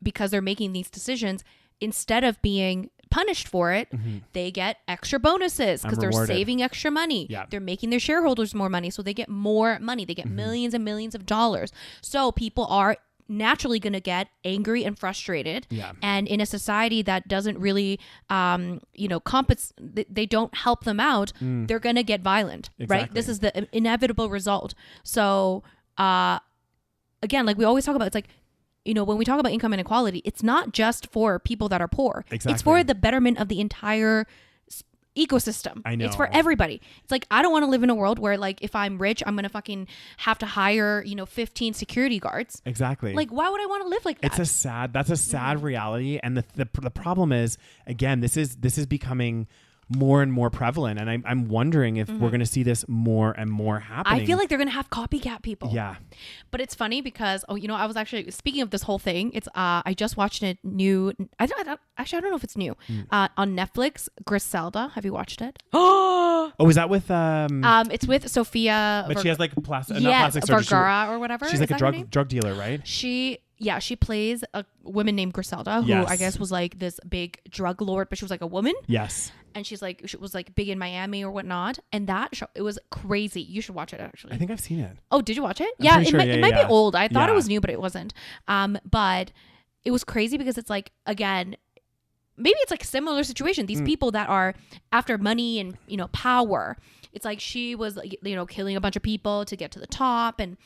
because they're making these decisions, instead of being punished for it, they get extra bonuses because they're saving extra money. Yeah. They're making their shareholders more money, so they get more money. They get millions and millions of dollars. So people are naturally going to get angry and frustrated. Yeah. And in a society that doesn't really, they don't help them out, they're going to get violent, right? This is the inevitable result. So, again, like we always talk about, it's like, when we talk about income inequality, it's not just for people that are poor. Exactly. It's for the betterment of the entire ecosystem. I know. It's for everybody. It's like, I don't want to live in a world where, like, if I'm rich, I'm going to fucking have to hire, 15 security guards. Exactly. Like, why would I want to live like that? That's a sad reality. And the problem is, again, this is becoming more and more prevalent, and I'm wondering if we're going to see this more and more happening. I feel like they're going to have copycat people. Yeah. But it's funny because I was actually, speaking of this whole thing, it's I just watched a new, I don't know if it's new, on Netflix, Griselda. Have you watched it? Oh, is that with it's with Sophia, but she has like plastic Vergara or whatever. She's like a drug dealer, right? She plays a woman named Griselda, who I guess was like this big drug lord, but she was like a woman. Yes. And she was like big in Miami or whatnot. And that show, it was crazy. You should watch it, actually. I think I've seen it. Oh, did you watch it? It might be old. I thought it was new, but it wasn't. But it was crazy because it's like, again, maybe it's like a similar situation. These people that are after money and, power. It's like she was, killing a bunch of people to get to the top and,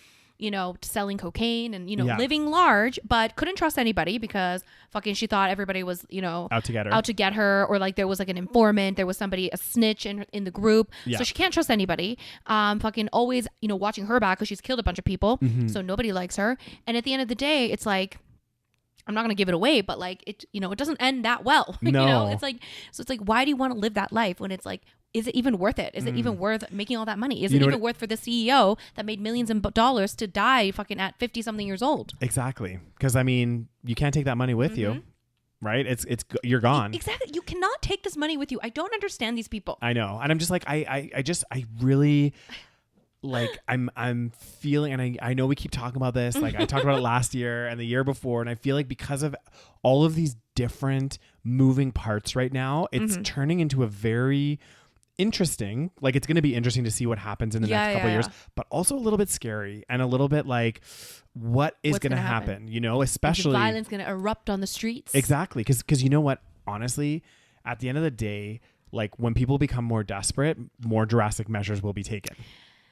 selling cocaine and, living large, but couldn't trust anybody because fucking she thought everybody was, out to get her, or like there was like an informant, there was somebody, a snitch in the group. Yeah. So she can't trust anybody. Fucking always, watching her back because she's killed a bunch of people. So nobody likes her. And at the end of the day, it's like, I'm not going to give it away, but like it, it doesn't end that well. No. It's like, why do you want to live that life when it's like, is it even worth it? Is it even worth making all that money? Is it even worth for the CEO that made millions of dollars to die fucking at 50 something years old? Exactly. Because I mean, you can't take that money with you, right? It's you're gone. Exactly. You cannot take this money with you. I don't understand these people. I know. And I'm just like, I really, like, I'm feeling, and I know we keep talking about this, like I talked about it last year and the year before, and I feel like because of all of these different moving parts right now, it's turning into a very interesting, like it's going to be interesting to see what happens in the next couple of years, but also a little bit scary and a little bit like what's going to happen, especially is violence going to erupt on the streets. Exactly. Because you know what, honestly, at the end of the day, like when people become more desperate, more drastic measures will be taken,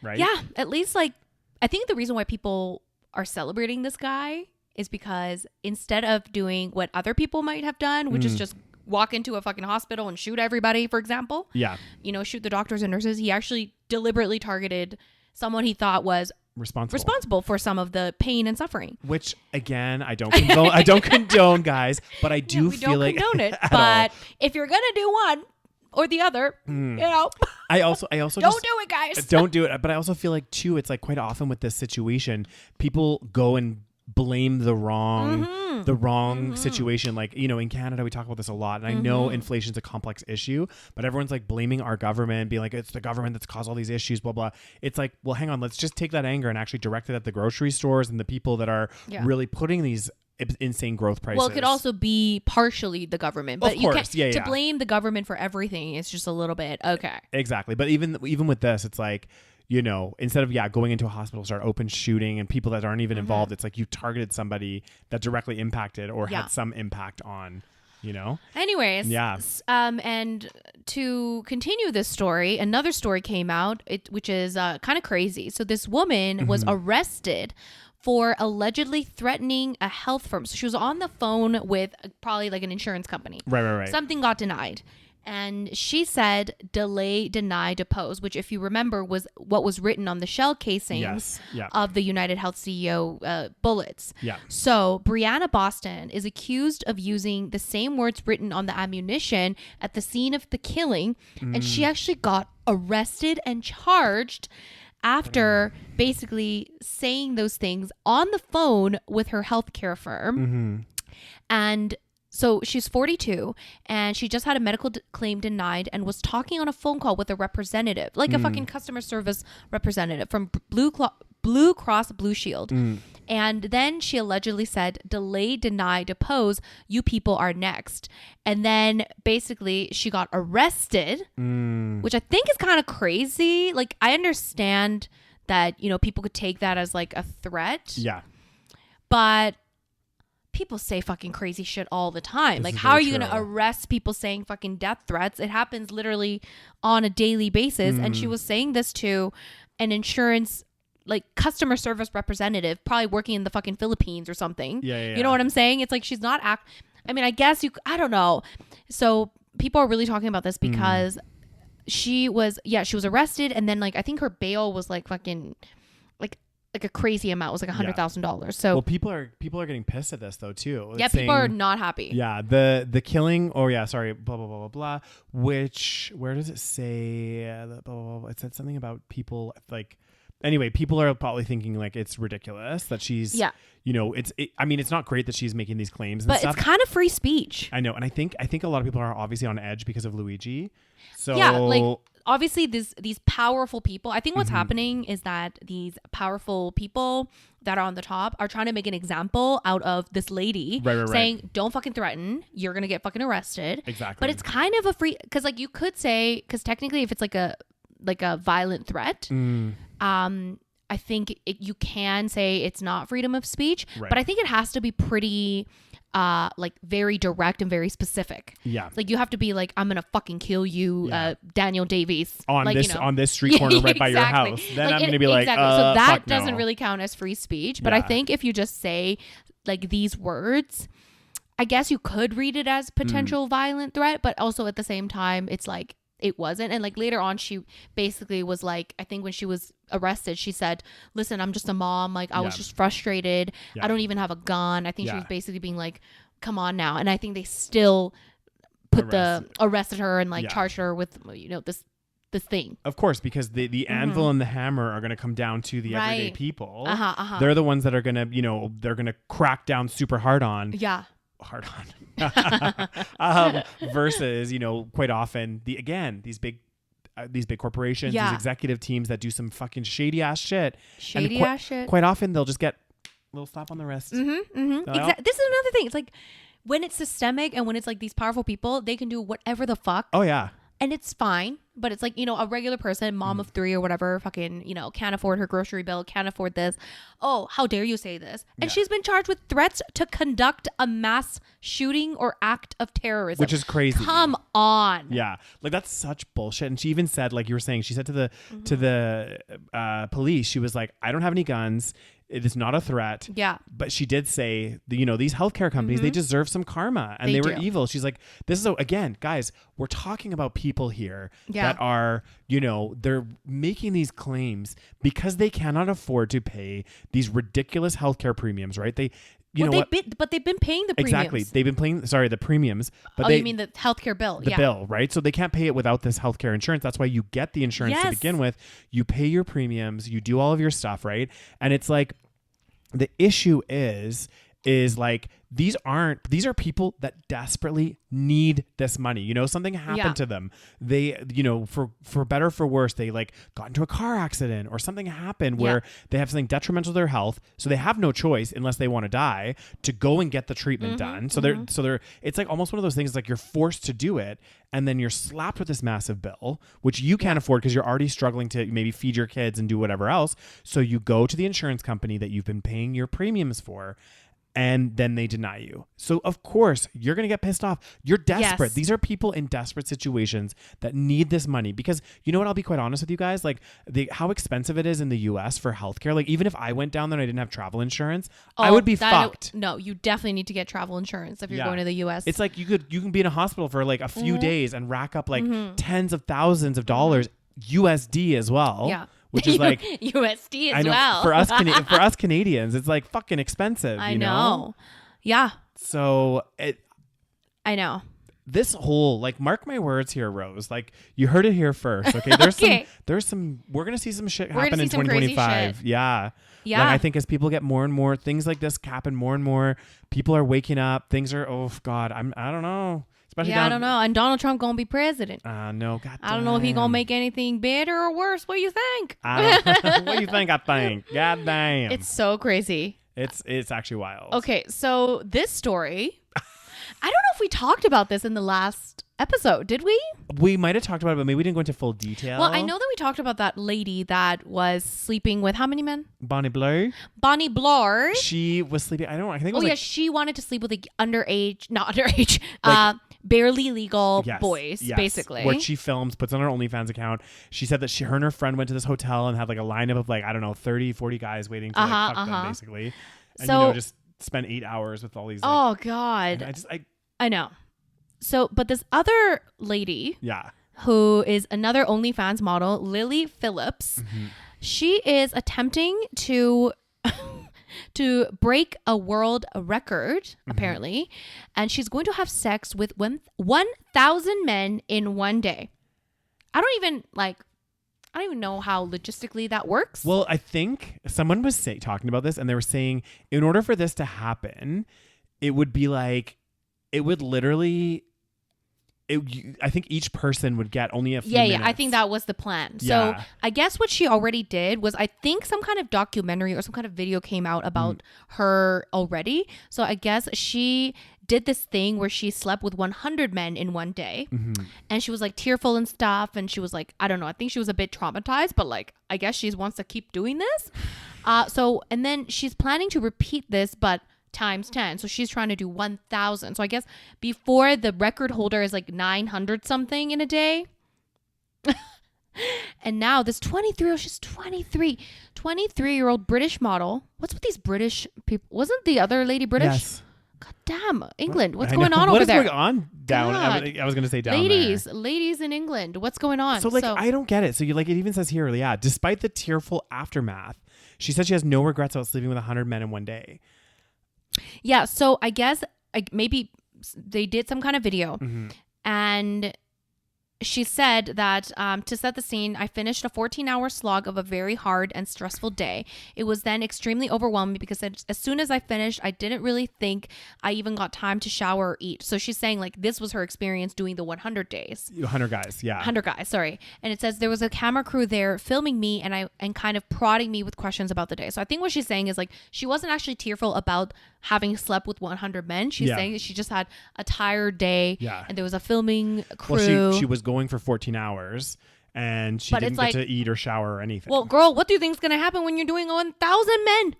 right? Yeah, at least like I think the reason why people are celebrating this guy is because instead of doing what other people might have done, which is just walk into a fucking hospital and shoot everybody, for example. Yeah. Shoot the doctors and nurses. He actually deliberately targeted someone he thought was responsible for some of the pain and suffering. Which, again, I don't condone. I don't condone, guys, but I do feel like we don't condone it. But if you're gonna do one or the other, I also don't do it, guys. Don't do it. But I also feel like too, it's like quite often with this situation, people go and blame the wrong situation. Like, in Canada, we talk about this a lot, and I know inflation's a complex issue, but everyone's like blaming our government, being like, it's the government that's caused all these issues, blah, blah. It's like, well, hang on, let's just take that anger and actually direct it at the grocery stores and the people that are really putting these insane growth prices. Well, it could also be partially the government, but of course, you can't, to blame the government for everything, it's just a little bit, okay. Exactly. But even with this, it's like, instead of going into a hospital, start open shooting and people that aren't even involved, it's like you targeted somebody that directly impacted or had some impact on, Anyways, and to continue this story, another story came out, which is kind of crazy. So this woman was arrested for allegedly threatening a health firm. So she was on the phone with probably like an insurance company. Right. Something got denied. And she said, delay, deny, depose, which, if you remember, was what was written on the shell casings of the UnitedHealth CEO bullets. Yeah. So Brianna Boston is accused of using the same words written on the ammunition at the scene of the killing. And she actually got arrested and charged after basically saying those things on the phone with her healthcare firm. And so she's 42 and she just had a medical claim denied and was talking on a phone call with a representative, like a fucking customer service representative from Blue Cross Blue Shield. And then she allegedly said, delay, deny, depose. You people are next. And then basically she got arrested, which I think is kind of crazy. Like, I understand that, you know, people could take that as like a threat. Yeah. But people say fucking crazy shit all the time. Like, how are you going to arrest people saying fucking death threats? It happens literally on a daily basis. And she was saying this to an insurance, like, customer service representative, probably working in the fucking Philippines or something. Yeah. You know what I'm saying? It's like, she's not I mean, I guess I don't know. So people are really talking about this because she was arrested. And then, like, I think her bail was like fucking like a crazy amount. It was like $100,000. So people are getting pissed at this though too. Yeah, people are not happy. Yeah, the killing. Oh yeah, sorry. Blah blah blah blah blah. Which, where does it say? Blah, blah, blah, it said something about people like. Anyway, people are probably thinking like it's ridiculous that she's. Yeah. You know, I mean, it's not great that she's making these claims, and stuff. It's kind of free speech. I know, and I think a lot of people are obviously on edge because of Luigi. So yeah, like. Obviously, these powerful people, I think what's happening is that these powerful people that are on the top are trying to make an example out of this lady saying, don't fucking threaten. You're going to get fucking arrested. Exactly. But it's kind of a free, because like you could say, because technically if it's like a violent threat, I think you can say it's not freedom of speech, but I think it has to be pretty... like very direct and very specific. Yeah. Like you have to be like, I'm gonna fucking kill you, Daniel Davies. On like, on this street corner right by your house. Then like, I'm gonna be like, so that doesn't really count as free speech. But I think if you just say like these words, I guess you could read it as potential violent threat, but also at the same time, it's like it wasn't. And like later on, she basically was like, I think when she was arrested, she said, listen, I'm just a mom. Like I was just frustrated. I don't even have a gun. I think she was basically being like, come on now. And I think they still arrested her and like charged her with, you know, this thing. Of course, because the anvil and the hammer are going to come down to the everyday people. They're the ones that are going to, you know, they're going to crack down super hard on. Yeah. Versus, you know, quite often these big corporations, these executive teams that do some fucking shady ass shit. Quite often they'll just get a little slap on the wrist. This is another thing. It's like when it's systemic and when it's like these powerful people, they can do whatever the fuck. Oh yeah. And it's fine. But it's like, you know, a regular person, mom of 3 or whatever, fucking, you know, can't afford her grocery bill, can't afford this. Oh, how dare you say this? And she's been charged with threats to conduct a mass shooting or act of terrorism. Which is crazy. Come on. Yeah. Like that's such bullshit. And she even said, like you were saying, she said to the police, she was like, I don't have any guns. It is not a threat. Yeah. But she did say, you know, these healthcare companies, they deserve some karma and they were evil. She's like, this is, again, guys, we're talking about people here that are, you know, they're making these claims because they cannot afford to pay these ridiculous healthcare premiums, right? But they've been paying the premiums. Exactly. They've been paying, the premiums. But you mean the healthcare bill? The bill, right? So they can't pay it without this healthcare insurance. That's why you get the insurance to begin with. You pay your premiums, you do all of your stuff, right? And it's like, the issue is like these are people that desperately need this money. You know, something happened to them. They, you know, for better or for worse, they like got into a car accident or something happened where they have something detrimental to their health. So they have no choice unless they want to die to go and get the treatment done. So they're it's like almost one of those things like you're forced to do it. And then you're slapped with this massive bill, which you can't afford because you're already struggling to maybe feed your kids and do whatever else. So you go to the insurance company that you've been paying your premiums for, and then they deny you. So of course you're going to get pissed off. You're desperate. Yes. These are people in desperate situations that need this money because you know what? I'll be quite honest with you guys. Like how expensive it is in the US for healthcare. Like even if I went down there and I didn't have travel insurance, I would be fucked. No, you definitely need to get travel insurance if you're going to the US. It's like you can be in a hospital for like a few days and rack up like tens of thousands of dollars USD as well. Yeah. Which is like USD as well. For us Canadians, it's like fucking expensive. I know. Yeah. So I know. This whole, like, mark my words here, Rose. Like, you heard it here first. Okay. There's some. We're gonna see some shit happen in 2025. Yeah. Yeah. Like, I think as people get more and more things like this happen more and more, people are waking up. Things are. Oh God. I don't know. Especially I don't know. And Donald Trump gonna be president. No, God. I don't know if he gonna make anything better or worse. What do you think? What do you think? I think. God damn. It's so crazy. It's actually wild. Okay, so this story, I don't know if we talked about this in the last episode. Did we? We might have talked about it, but maybe we didn't go into full detail. Well, I know that we talked about that lady that was sleeping with how many men? Bonnie Blur. Bonnie Blur. She was sleeping. I think it was yeah, she wanted to sleep with not underage, barely legal boys, basically. What she films, puts on her OnlyFans account. She said that her and her friend went to this hotel and had like a lineup of like, I don't know, 30, 40 guys waiting to fuck them, basically. And, so, just spend 8 hours with all these. Like, oh, God. I know. So, but this other lady, who is another OnlyFans model, Lily Phillips, she is attempting to break a world record, apparently, and she's going to have sex with 1,000 men in one day. I don't even know how logistically that works. Well, I think someone was talking about this, and they were saying in order for this to happen, it would be like, it would literally. I think each person would get only a few minutes. I think that was the plan. So I guess what she already did was, I think some kind of documentary or some kind of video came out about her already. So I guess she did this thing where she slept with 100 men in one day. And she was like tearful and stuff. And she was like, I don't know, I think she was a bit traumatized, but like, I guess she wants to keep doing this. And then she's planning to repeat this, but times 10. So she's trying to do 1,000. So I guess before the record holder is like 900 something in a day. And now this 23-year-old British model. What's with these British people? Wasn't the other lady British? Yes. God damn, England. What's going on over there? What is going on down? I was going to say down ladies in England. What's going on? So I don't get it. So it even says here, despite the tearful aftermath, she said she has no regrets about sleeping with 100 men in one day. Yeah, so I guess maybe they did some kind of video, and she said that to set the scene, I finished a 14-hour slog of a very hard and stressful day. It was then extremely overwhelming because as soon as I finished, I didn't really think I even got time to shower or eat. So she's saying like this was her experience doing the 100 days. 100 guys, yeah. 100 guys, sorry. And it says there was a camera crew there filming me and kind of prodding me with questions about the day. So I think what she's saying is like she wasn't actually tearful about having slept with 100 men. She's saying that she just had a tired day and there was a filming crew. Well, she was going for 14 hours and she didn't get to eat or shower or anything. Well, girl, what do you think is going to happen when you're doing 1,000 men?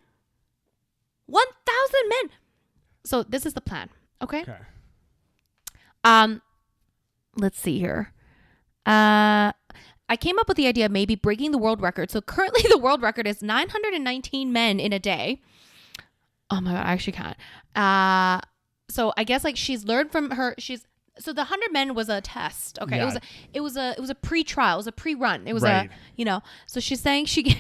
1,000 men. So this is the plan. Okay. Let's see here. I came up with the idea of maybe breaking the world record. So currently the world record is 919 men in a day. Oh my God, I actually can't. So I guess like she's learned from her. So the 100 men was a test. Okay. Yeah. It was a pre-trial. It was a pre-run. It was so she's saying she's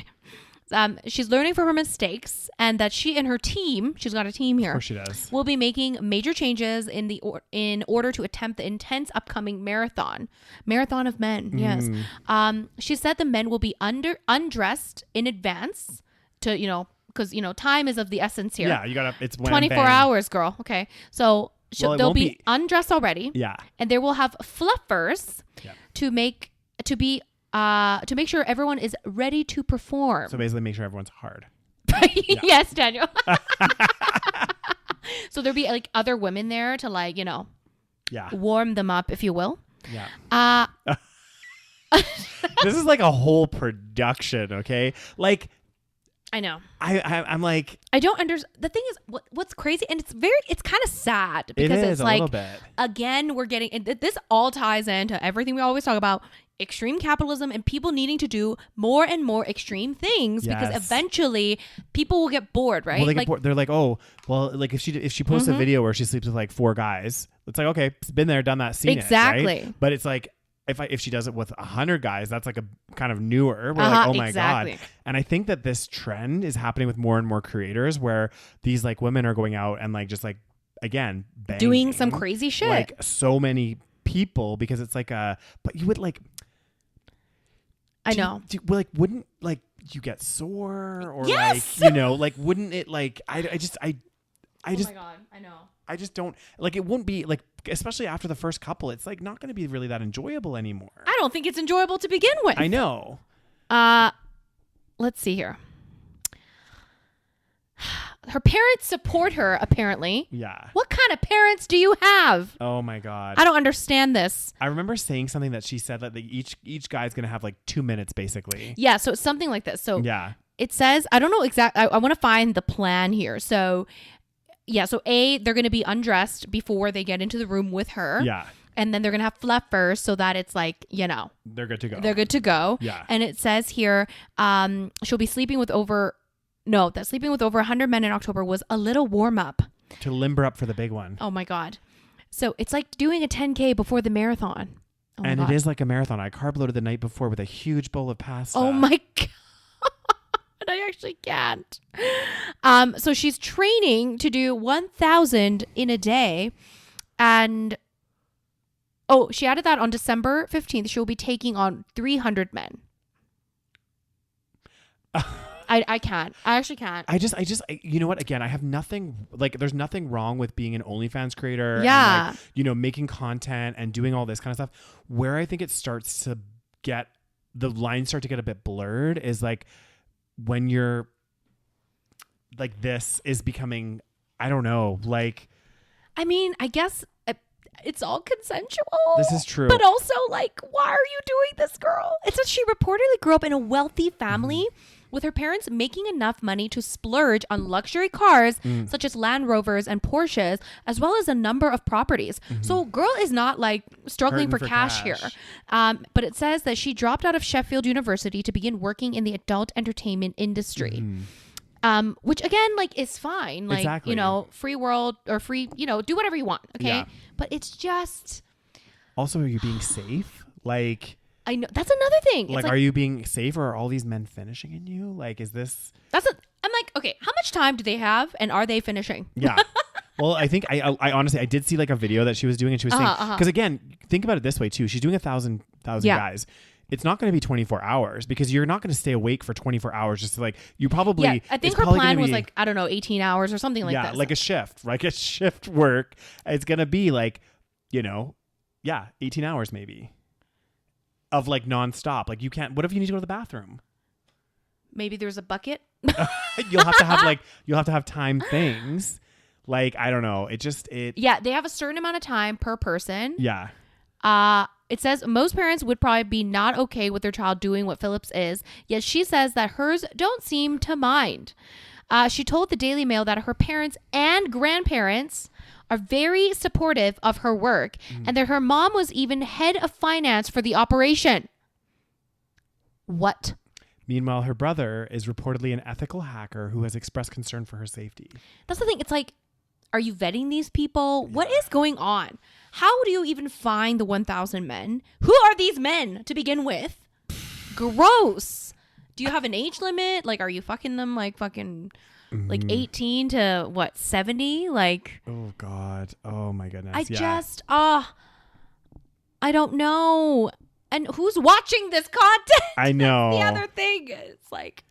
learning from her mistakes and that she and her team, she's got a team here. Of course she does. Will be making major changes in order to attempt the intense upcoming marathon of men. Yes. She said the men will be undressed in advance to, because time is of the essence here. Yeah, it's 24 hours, girl. Okay, so they'll be undressed already. Yeah, and they will have fluffers to make sure everyone is ready to perform. So basically, make sure everyone's hard. Yes, Daniel. So there'll be like other women there to warm them up, if you will. Yeah. This is like a whole production. Okay, like. I know. I'm like, I don't understand. The thing is, what's crazy, and it's kind of sad because it's a like, little bit. Again, we're getting, and this all ties into everything we always talk about, extreme capitalism and people needing to do more and more extreme things because eventually people will get bored, right? Well, they get bored. They're like, oh, well, like if she posts a video where she sleeps with like 4 guys, it's like, okay, it's been there, done that, seen exactly. It, right? But it's like, if she does it with 100 guys, that's like a kind of newer. We're like, oh my God. And I think that this trend is happening with more and more creators where these like women are going out and like just like, again, banging, doing some crazy shit. Like so many people because it's like but you would like. I know. Wouldn't like you get sore or like, wouldn't it like, I just. Oh my God, I know. I just don't like it won't be like, especially after the first couple, it's like not going to be really that enjoyable anymore. I don't think it's enjoyable to begin with. I know. Let's see here. her parents support her, apparently. Yeah. What kind of parents do you have? Oh my God. I don't understand this. I remember saying something that she said that each guy's going to have like 2 minutes basically. Yeah. So it's something like this. So yeah. It says, I don't know exactly. I want to find the plan here. So yeah. So they're going to be undressed before they get into the room with her. Yeah. And then they're going to have fluffers so that it's like, they're good to go. They're good to go. Yeah. And it says here, she'll be sleeping with over 100 men in October was a little warm up. To limber up for the big one. Oh my God. So it's like doing a 10K before the marathon. Oh and it is like a marathon. I carb loaded the night before with a huge bowl of pasta. Oh my God. I actually can't. So she's training to do 1,000 in a day. And she added that on December 15th, she'll be taking on 300 men. I can't. I actually can't. I you know what? Again, I have nothing, like, there's nothing wrong with being an OnlyFans creator. Yeah. And like, making content and doing all this kind of stuff. Where I think it starts to the lines start to get a bit blurred is like when you're like, this is becoming, I don't know, like. I mean, I guess it's all consensual. This is true. But also, like, why are you doing this, girl? It says she reportedly grew up in a wealthy family with her parents making enough money to splurge on luxury cars such as Land Rovers and Porsches, as well as a number of properties. So girl is not like struggling for cash here. But it says that she dropped out of Sheffield University to begin working in the adult entertainment industry. Which again, like, is fine. Like, exactly. Free world or free, do whatever you want. Okay. Yeah. But it's just. Also, are you being safe? Like. I know. That's another thing. Like, are you being safe, or are all these men finishing in you? Like, is this. I'm like, okay, how much time do they have, and are they finishing? Yeah. Well, I think I honestly, I did see like a video that she was doing, and she was saying, because again, think about it this way too. She's doing 1,000 guys. It's not going to be 24 hours because you're not going to stay awake for 24 hours just to like, you probably. Yeah, I think her plan was like, I don't know, 18 hours or something like that. Yeah, like a shift, like a shift work. It's going to be like, 18 hours maybe of like nonstop. Like, you can't, what if you need to go to the bathroom? Maybe there's a bucket. You'll have to have time things. Like, I don't know. Yeah, they have a certain amount of time per person. Yeah. It says most parents would probably be not okay with their child doing what Phillips is, yet she says that hers don't seem to mind. She told the Daily Mail that her parents and grandparents are very supportive of her work and that her mom was even head of finance for the operation. What? Meanwhile, her brother is reportedly an ethical hacker who has expressed concern for her safety. That's the thing. It's like, are you vetting these people? Yeah. What is going on? How do you even find the 1,000 men? Who are these men to begin with? Gross. Do you have an age limit? Like, are you fucking them like fucking like 18 to what, 70? Like, oh God. Oh my goodness. I don't know. And who's watching this content? I know. That's the other thing. It's like,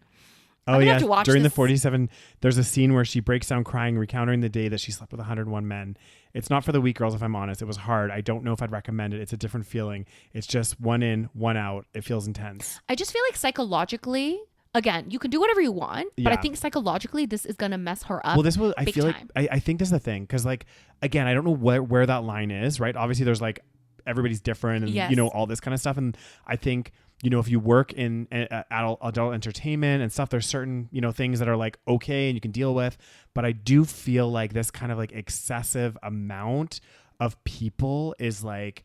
oh yeah. During the 47, there's a scene where she breaks down crying, recounting the day that she slept with 101 men. It's not for the weak girls, if I'm honest. It was hard. I don't know if I'd recommend it. It's a different feeling. It's just one in, one out. It feels intense. I just feel like psychologically, again, you can do whatever you want, but I think psychologically this is going to mess her up. Well, this was, I feel time. Like, I think this is the thing. Cause like, again, I don't know where that line is, right? Obviously there's like, everybody's different and all this kind of stuff. And I think, if you work in adult entertainment and stuff, there's certain, things that are like, okay, and you can deal with, but I do feel like this kind of like excessive amount of people is like,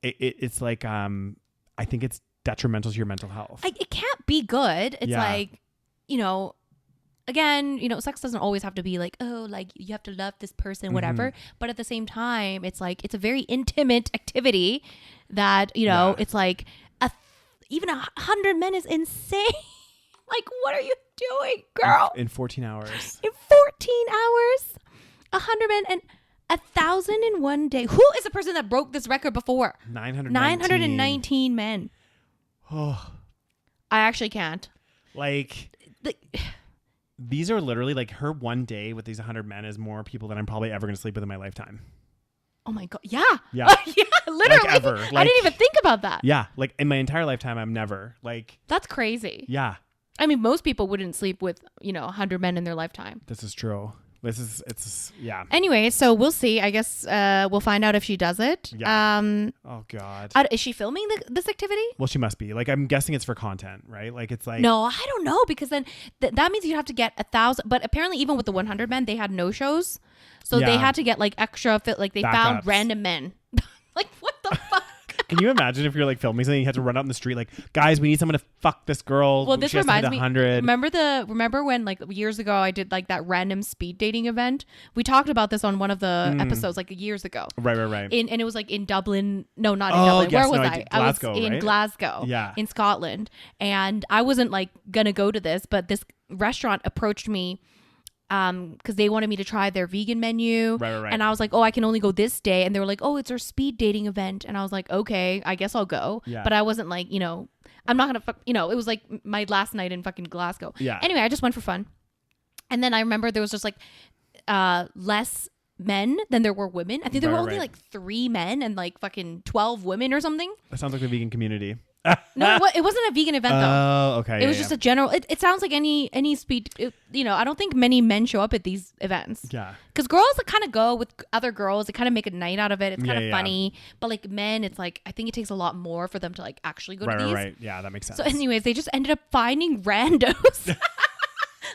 it's like, I think it's detrimental to your mental health. It can't be good. It's like, again, sex doesn't always have to be like, oh, like you have to love this person, whatever. But at the same time, it's like, it's a very intimate activity that, it's like, even 100 men is insane. Like, what are you doing, girl? In 14 hours. In 14 hours, 100 men and 1,000 in one day. Who is the person that broke this record before? 919 men. Oh, I actually can't. Like, these are literally like her one day with these 100 men is more people than I'm probably ever going to sleep with in my lifetime. Oh my God. Yeah. Yeah. Yeah. Literally. Like ever. I didn't even think about that. Yeah. Like in my entire lifetime, I'm never like. That's crazy. Yeah. I mean, most people wouldn't sleep with, 100 men in their lifetime. This is true. Yeah. Anyway, so we'll see. I guess we'll find out if she does it. Yeah. Oh, God. Is she filming this activity? Well, she must be. Like, I'm guessing it's for content, right? Like, it's like... No, I don't know, because then that means you have to get 1,000. But apparently, even with the 100 men, they had no shows. So they had to get, like, extra fit. Like, they found random men. Like, what the fuck? Can you imagine if you're like filming something, you have to run out in the street like, guys, we need someone to fuck this girl. Well, this reminds me. Remember when like years ago I did like that random speed dating event? We talked about this on one of the episodes like years ago. Right. And it was like in Dublin. No, not in Dublin. Yes, Where was I? Glasgow, I was in right? Glasgow. Yeah. In Scotland, and I wasn't like gonna go to this, but this restaurant approached me. Because they wanted me to try their vegan menu. Right. And I was like, oh, I can only go this day. And they were like, oh, it's our speed dating event. And I was like, okay, I guess I'll go. Yeah. But I wasn't like, I'm not gonna it was like my last night in fucking Glasgow. Yeah. Anyway, I just went for fun. And then I remember there was just like less men than there were women. I think there were only like 3 men and like fucking 12 women or something. That sounds like the vegan community. No, it wasn't a vegan event though. Oh, okay. It was just a general. It sounds like any speed. I don't think many men show up at these events. Yeah. Because girls that kind of go with other girls, they kind of make a night out of it. It's kind of funny. But like men, it's like I think it takes a lot more for them to like actually go to these. Right. Yeah, that makes sense. So, anyways, they just ended up finding randos.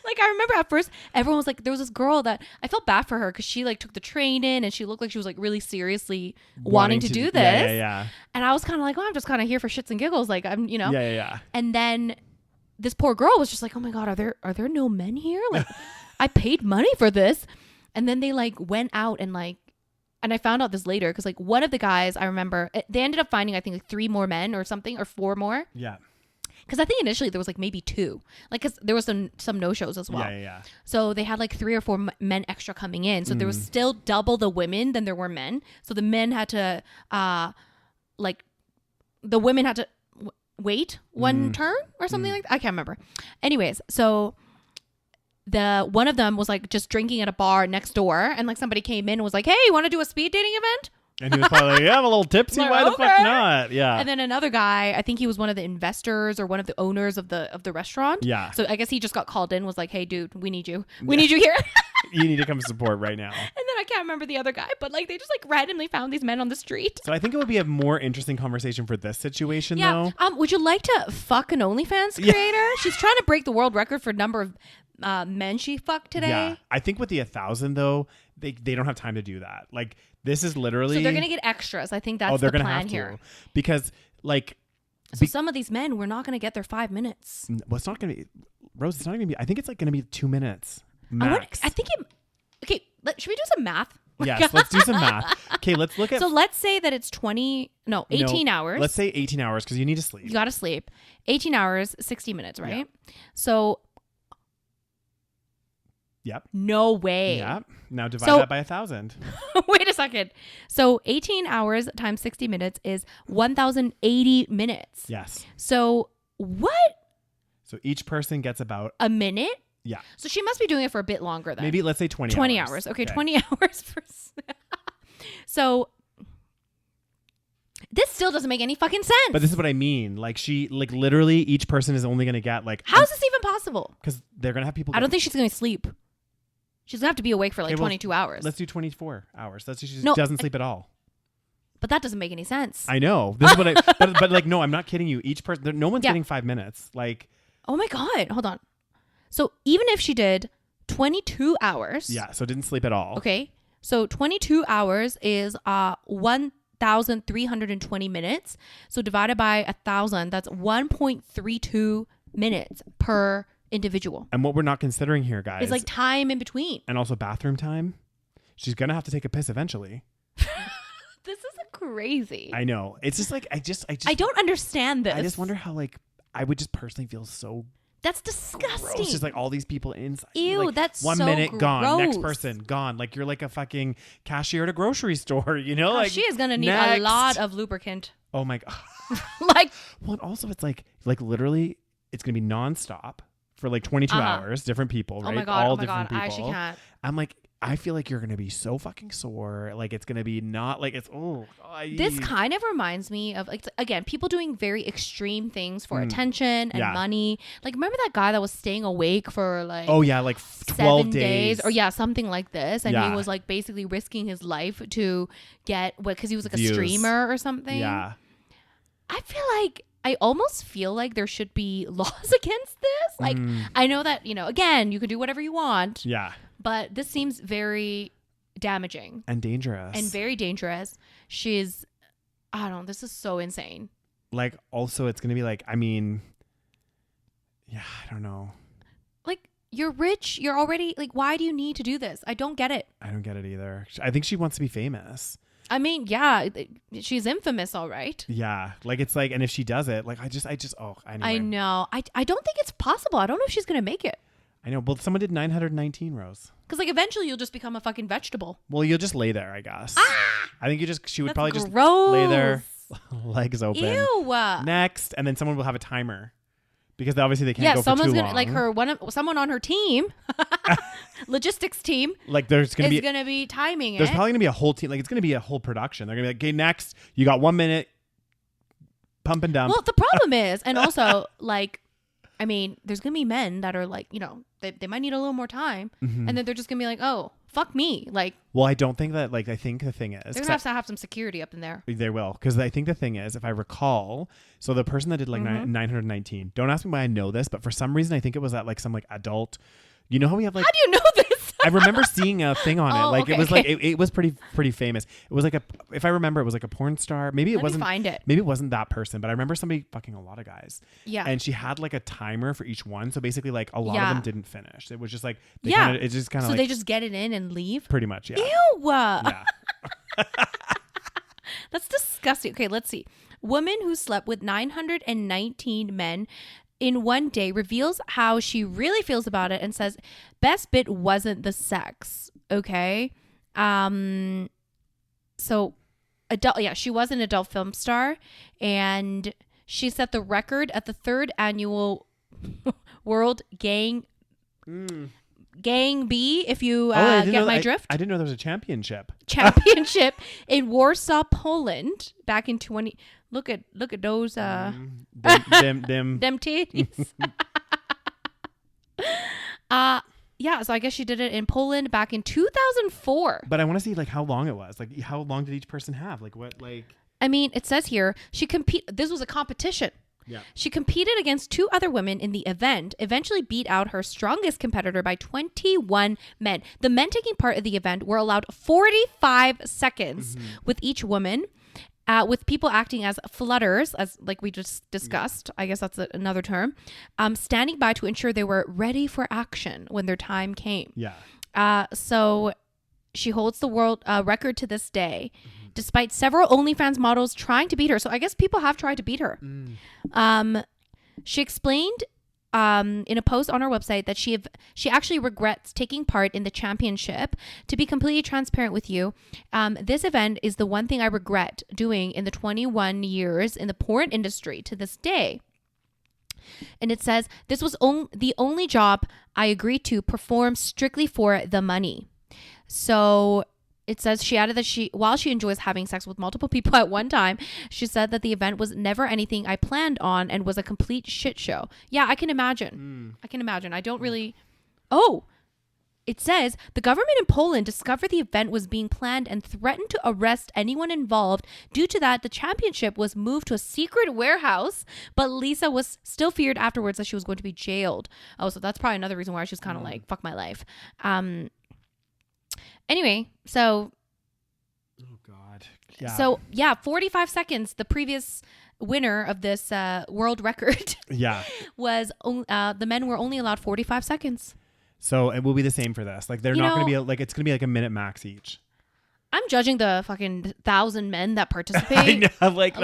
Like I remember at first everyone was like, there was this girl that I felt bad for her because she like took the train in and she looked like she was like really seriously wanting to do this. Yeah. And I was kind of like, oh, I'm just kind of here for shits and giggles. Like I'm, Yeah. And then this poor girl was just like, oh my God, are there no men here? Like I paid money for this. And then they like went out and like, and I found out this later because like one of the guys I remember, they ended up finding I think like 3 more men or something or 4 more. Yeah. Because I think initially there was like maybe 2, like because there was some no-shows as well. Yeah. So they had like 3 or 4 men extra coming in. So there was still double the women than there were men. So the men had to, the women had to wait one turn or something like that. I can't remember. Anyways, so one of them was like just drinking at a bar next door, and like somebody came in and was like, "Hey, you want to do a speed dating event?" And he was probably like, yeah, I'm a little tipsy. Like, why the fuck not? Yeah. And then another guy, I think he was one of the investors or one of the owners of the restaurant. Yeah. So I guess he just got called in, was like, hey, dude, we need you. We need you here. You need to come support right now. And then I can't remember the other guy, but like they just like randomly found these men on the street. So I think it would be a more interesting conversation for this situation, though. Would you like to fuck an OnlyFans creator? Yeah. She's trying to break the world record for number of men she fucked today. Yeah. I think with the 1,000 though, they don't have time to do that. Like this is literally. So they're gonna get extras. I think that's the plan here. Because like. So some of these men, we're not gonna get their 5 minutes. Well, it's not gonna be, Rose. It's not gonna be. I think it's like gonna be 2 minutes max. I think it. Okay, should we do some math? Yes, let's do some math. Okay, let's look at. So let's say that it's 18 hours. Let's say 18 hours because you need to sleep. You got to sleep. 18 hours, 60 minutes, right? Yeah. So. Yep. No way. Yep. Now divide that by 1,000. Wait a second. So 18 hours times 60 minutes is 1,080 minutes. Yes. So what? So each person gets about a minute? Yeah. So she must be doing it for a bit longer then. Maybe let's say 20 hours. Okay, 20 hours. So this still doesn't make any fucking sense. But this is what I mean. Like literally each person is only going to get like. How is this even possible? Because they're going to have people. I don't think she's going to sleep. She's going to have to be awake for like 22 hours. Let's do 24 hours. That's she doesn't sleep at all. But that doesn't make any sense. I know. This is what I. but like no, I'm not kidding you. Each person, no one's getting 5 minutes. Like. Oh my God! Hold on. So even if she did 22 hours. Yeah. So didn't sleep at all. Okay. So 22 hours is 1,320 minutes. So divided by 1,000, that's 1.32 minutes per individual. And what we're not considering here, guys, is like time in between. And also bathroom time. She's gonna have to take a piss eventually. This is crazy. I know. It's just like I don't understand this. I just wonder how like I would just personally feel so. That's disgusting. Gross. Just like all these people inside. Ew, like, that's 1 so minute gross. gone, next person gone. Like you're like a fucking cashier at a grocery store, you know? Like she is gonna need a lot of lubricant. Oh my God. Like. Well, and also it's like literally it's gonna be nonstop for like 22 hours, different people, right? Oh my God. All different people. I actually can't. I'm like, I feel like you're going to be so fucking sore. Like it's going to be not like it's, This kind of reminds me of like, again, people doing very extreme things for attention and money. Like remember that guy that was staying awake for like, like 12 days or something like this. And he was like basically risking his life to get because he was like views. A streamer or something. Yeah. I almost feel like there should be laws against this. Like, I know that, again, you can do whatever you want. Yeah. But this seems very damaging. And dangerous. And very dangerous. I don't know, this is so insane. Like, also, it's going to be like, I mean, I don't know. Like, you're rich. You're already, like, why do you need to do this? I don't get it. I don't get it either. I think she wants to be famous. I mean, she's infamous, all right. Yeah. Like, it's like, and if she does it, like, anyway. I know. I don't think it's possible. I don't know if she's going to make it. I know. Well, someone did 919 rows. Because, like, eventually you'll just become a fucking vegetable. Well, you'll just lay there, I guess. I think she would probably gross. just lay there, legs open. Ew. Next. And then someone will have a timer. Because obviously they can't go for too long. Yeah, someone's going to, someone on her team, logistics team, like there's going to be timing There's probably going to be a whole team. Like it's going to be a whole production. They're going to be like, okay, next, you got 1 minute, pump and dump. Well, the problem is, and also like, I mean, there's going to be men that are like, they might need a little more time. Mm-hmm. And then they're just going to be like, oh, fuck me. Like, well, I don't think that, like, I think the thing is, they're going to have some security up in there. They will. Because I think the thing is, if I recall, so the person that did like 919, don't ask me why I know this, but for some reason, I think it was at like some like adult, you know how we have like, how do you know this? I remember seeing a thing on it. Like it was like, it was pretty famous. It was like if I remember, it was like a porn star. Maybe it wasn't. Find it. Maybe it wasn't that person, but I remember somebody fucking a lot of guys. Yeah. And she had like a timer for each one. So basically like a lot of them didn't finish. It was just like, it's just kind of so like. they just get it in and leave? Pretty much, yeah. Ew. Yeah. That's disgusting. Okay, let's see. Woman who slept with 919 men in one day reveals how she really feels about it and says best bit wasn't the sex. Okay. So she was an adult film star and she set the record at the 3rd annual World Gang B, if you get my drift. I didn't know there was a championship in Warsaw, Poland back in 20. Look at those them titties. So I guess she did it in Poland back in 2004. But I want to see like how long it was. Like how long did each person have? Like what like I mean, it says here this was a competition. Yeah. She competed against 2 other women in the event, eventually beat out her strongest competitor by 21 men. The men taking part in the event were allowed 45 seconds with each woman, with people acting as flutters, as like we just discussed. I guess that's another term, standing by to ensure they were ready for action when their time came. Yeah. So she holds the world record to this day. Despite several OnlyFans models trying to beat her. So I guess people have tried to beat her. She explained in a post on her website that she actually regrets taking part in the championship. To be completely transparent with you, this event is the one thing I regret doing in the 21 years in the porn industry to this day. And it says, this was the only job I agreed to perform strictly for the money. So it says she added that while she enjoys having sex with multiple people at one time, she said that the event was never anything I planned on and was a complete shit show. Yeah, I can imagine. I can imagine. I don't really. Oh, it says the government in Poland discovered the event was being planned and threatened to arrest anyone involved. Due to that, the championship was moved to a secret warehouse, but Lisa was still feared afterwards that she was going to be jailed. Oh, so that's probably another reason why she was kind of like, fuck my life. Anyway, so. Oh God. Yeah. So 45 seconds. The previous winner of this world record. Was the men were only allowed 45 seconds. So it will be the same for this. Like they're not going to be like it's going to be like a minute max each. I'm judging the fucking 1,000 men that participate. I know, like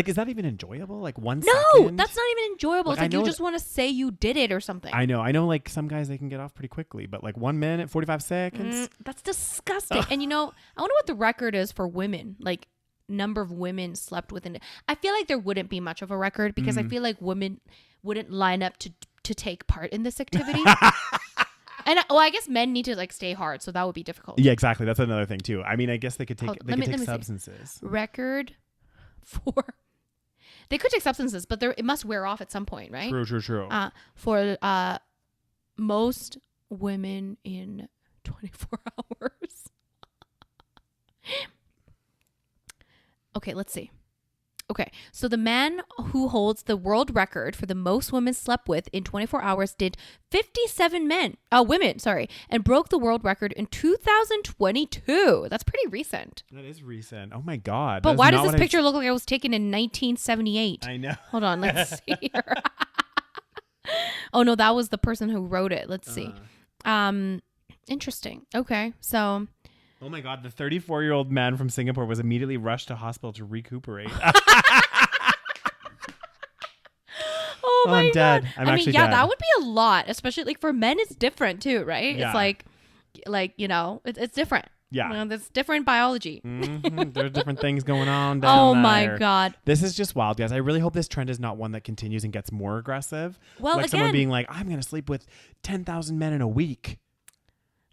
is that even enjoyable? Like 1 second? No, that's not even enjoyable. Like, it's like you just want to say you did it or something. I know. Like some guys they can get off pretty quickly, but like 1 minute, 45 seconds. That's disgusting. And I wonder what the record is for women. Like number of women slept with. I feel like there wouldn't be much of a record because I feel like women wouldn't line up to take part in this activity. And I guess men need to like stay hard, so that would be difficult. Yeah, exactly. That's another thing too. I mean, I guess they could take substances. Record for they could take substances, but it must wear off at some point, right? True. For most women in 24 hours. Okay, let's see. Okay, so the man who holds the world record for the most women slept with in 24 hours did 57 women, and broke the world record in 2022. That's pretty recent. That is recent. Oh my God. But why does this picture look like it was taken in 1978? I know. Hold on, let's see here. Oh no, that was the person who wrote it. Let's see. Interesting. Okay, so... Oh my God, the 34-year-old man from Singapore was immediately rushed to hospital to recuperate. Oh my I'm dead. God. I'm actually dead. That would be a lot, especially like for men. It's different too, right? Yeah. It's like it's different. Yeah, there's different biology. Mm-hmm. There's different things going on down there. My God, this is just wild, guys. I really hope this trend is not one that continues and gets more aggressive. Well, like again, someone being like, "I'm gonna sleep with 10,000 men in a week."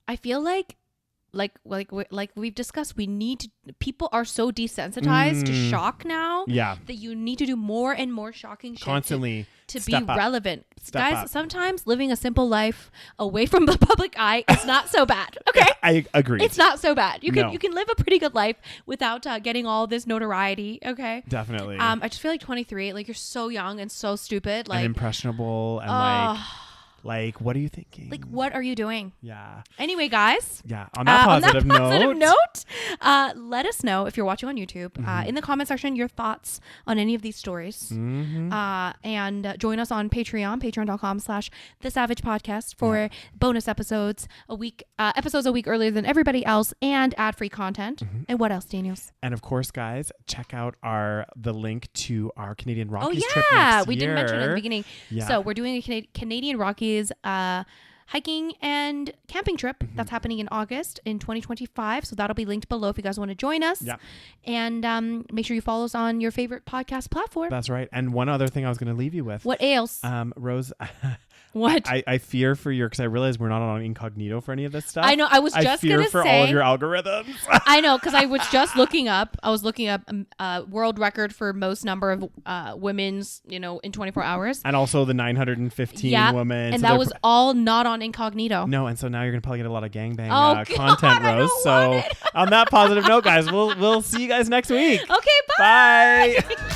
I feel like we've discussed, people are so desensitized to shock now that you need to do more and more shocking shit constantly to be relevant. Guys, sometimes living a simple life away from the public eye is not so bad. Okay, I agree. It's not so bad. You can live a pretty good life without getting all this notoriety. Okay, definitely. I just feel like 23, like you're so young and so stupid, like and impressionable, and like, what are you thinking? Like, what are you doing? Yeah. Anyway, guys. Yeah. On that positive note, let us know if you're watching on YouTube in the comment section your thoughts on any of these stories. Mm-hmm. And join us on Patreon, patreon.com/TheSaVeg for bonus episodes a week earlier than everybody else, and ad-free content. And what else, Daniels? And of course, guys, check out the link to our Canadian Rockies trip next year. We didn't mention it at the beginning. Yeah. So we're doing a Canadian Rockies hiking and camping trip that's happening in August in 2025. So that'll be linked below if you guys want to join us. Yeah. And make sure you follow us on your favorite podcast platform. That's right. And one other thing I was going to leave you with. What ails? Rose. What? I fear for because I realize we're not on incognito for any of this stuff. I know. I was just going to say. I fear for all of your algorithms. I know, because I was just looking up. I was looking up world record for most number of women's, in 24 hours. And also the 915 women. And that was all not on incognito. No, and so now you're going to probably get a lot of gangbang God, content, Rose. So on that positive note, guys, we'll see you guys next week. Okay, bye. Bye.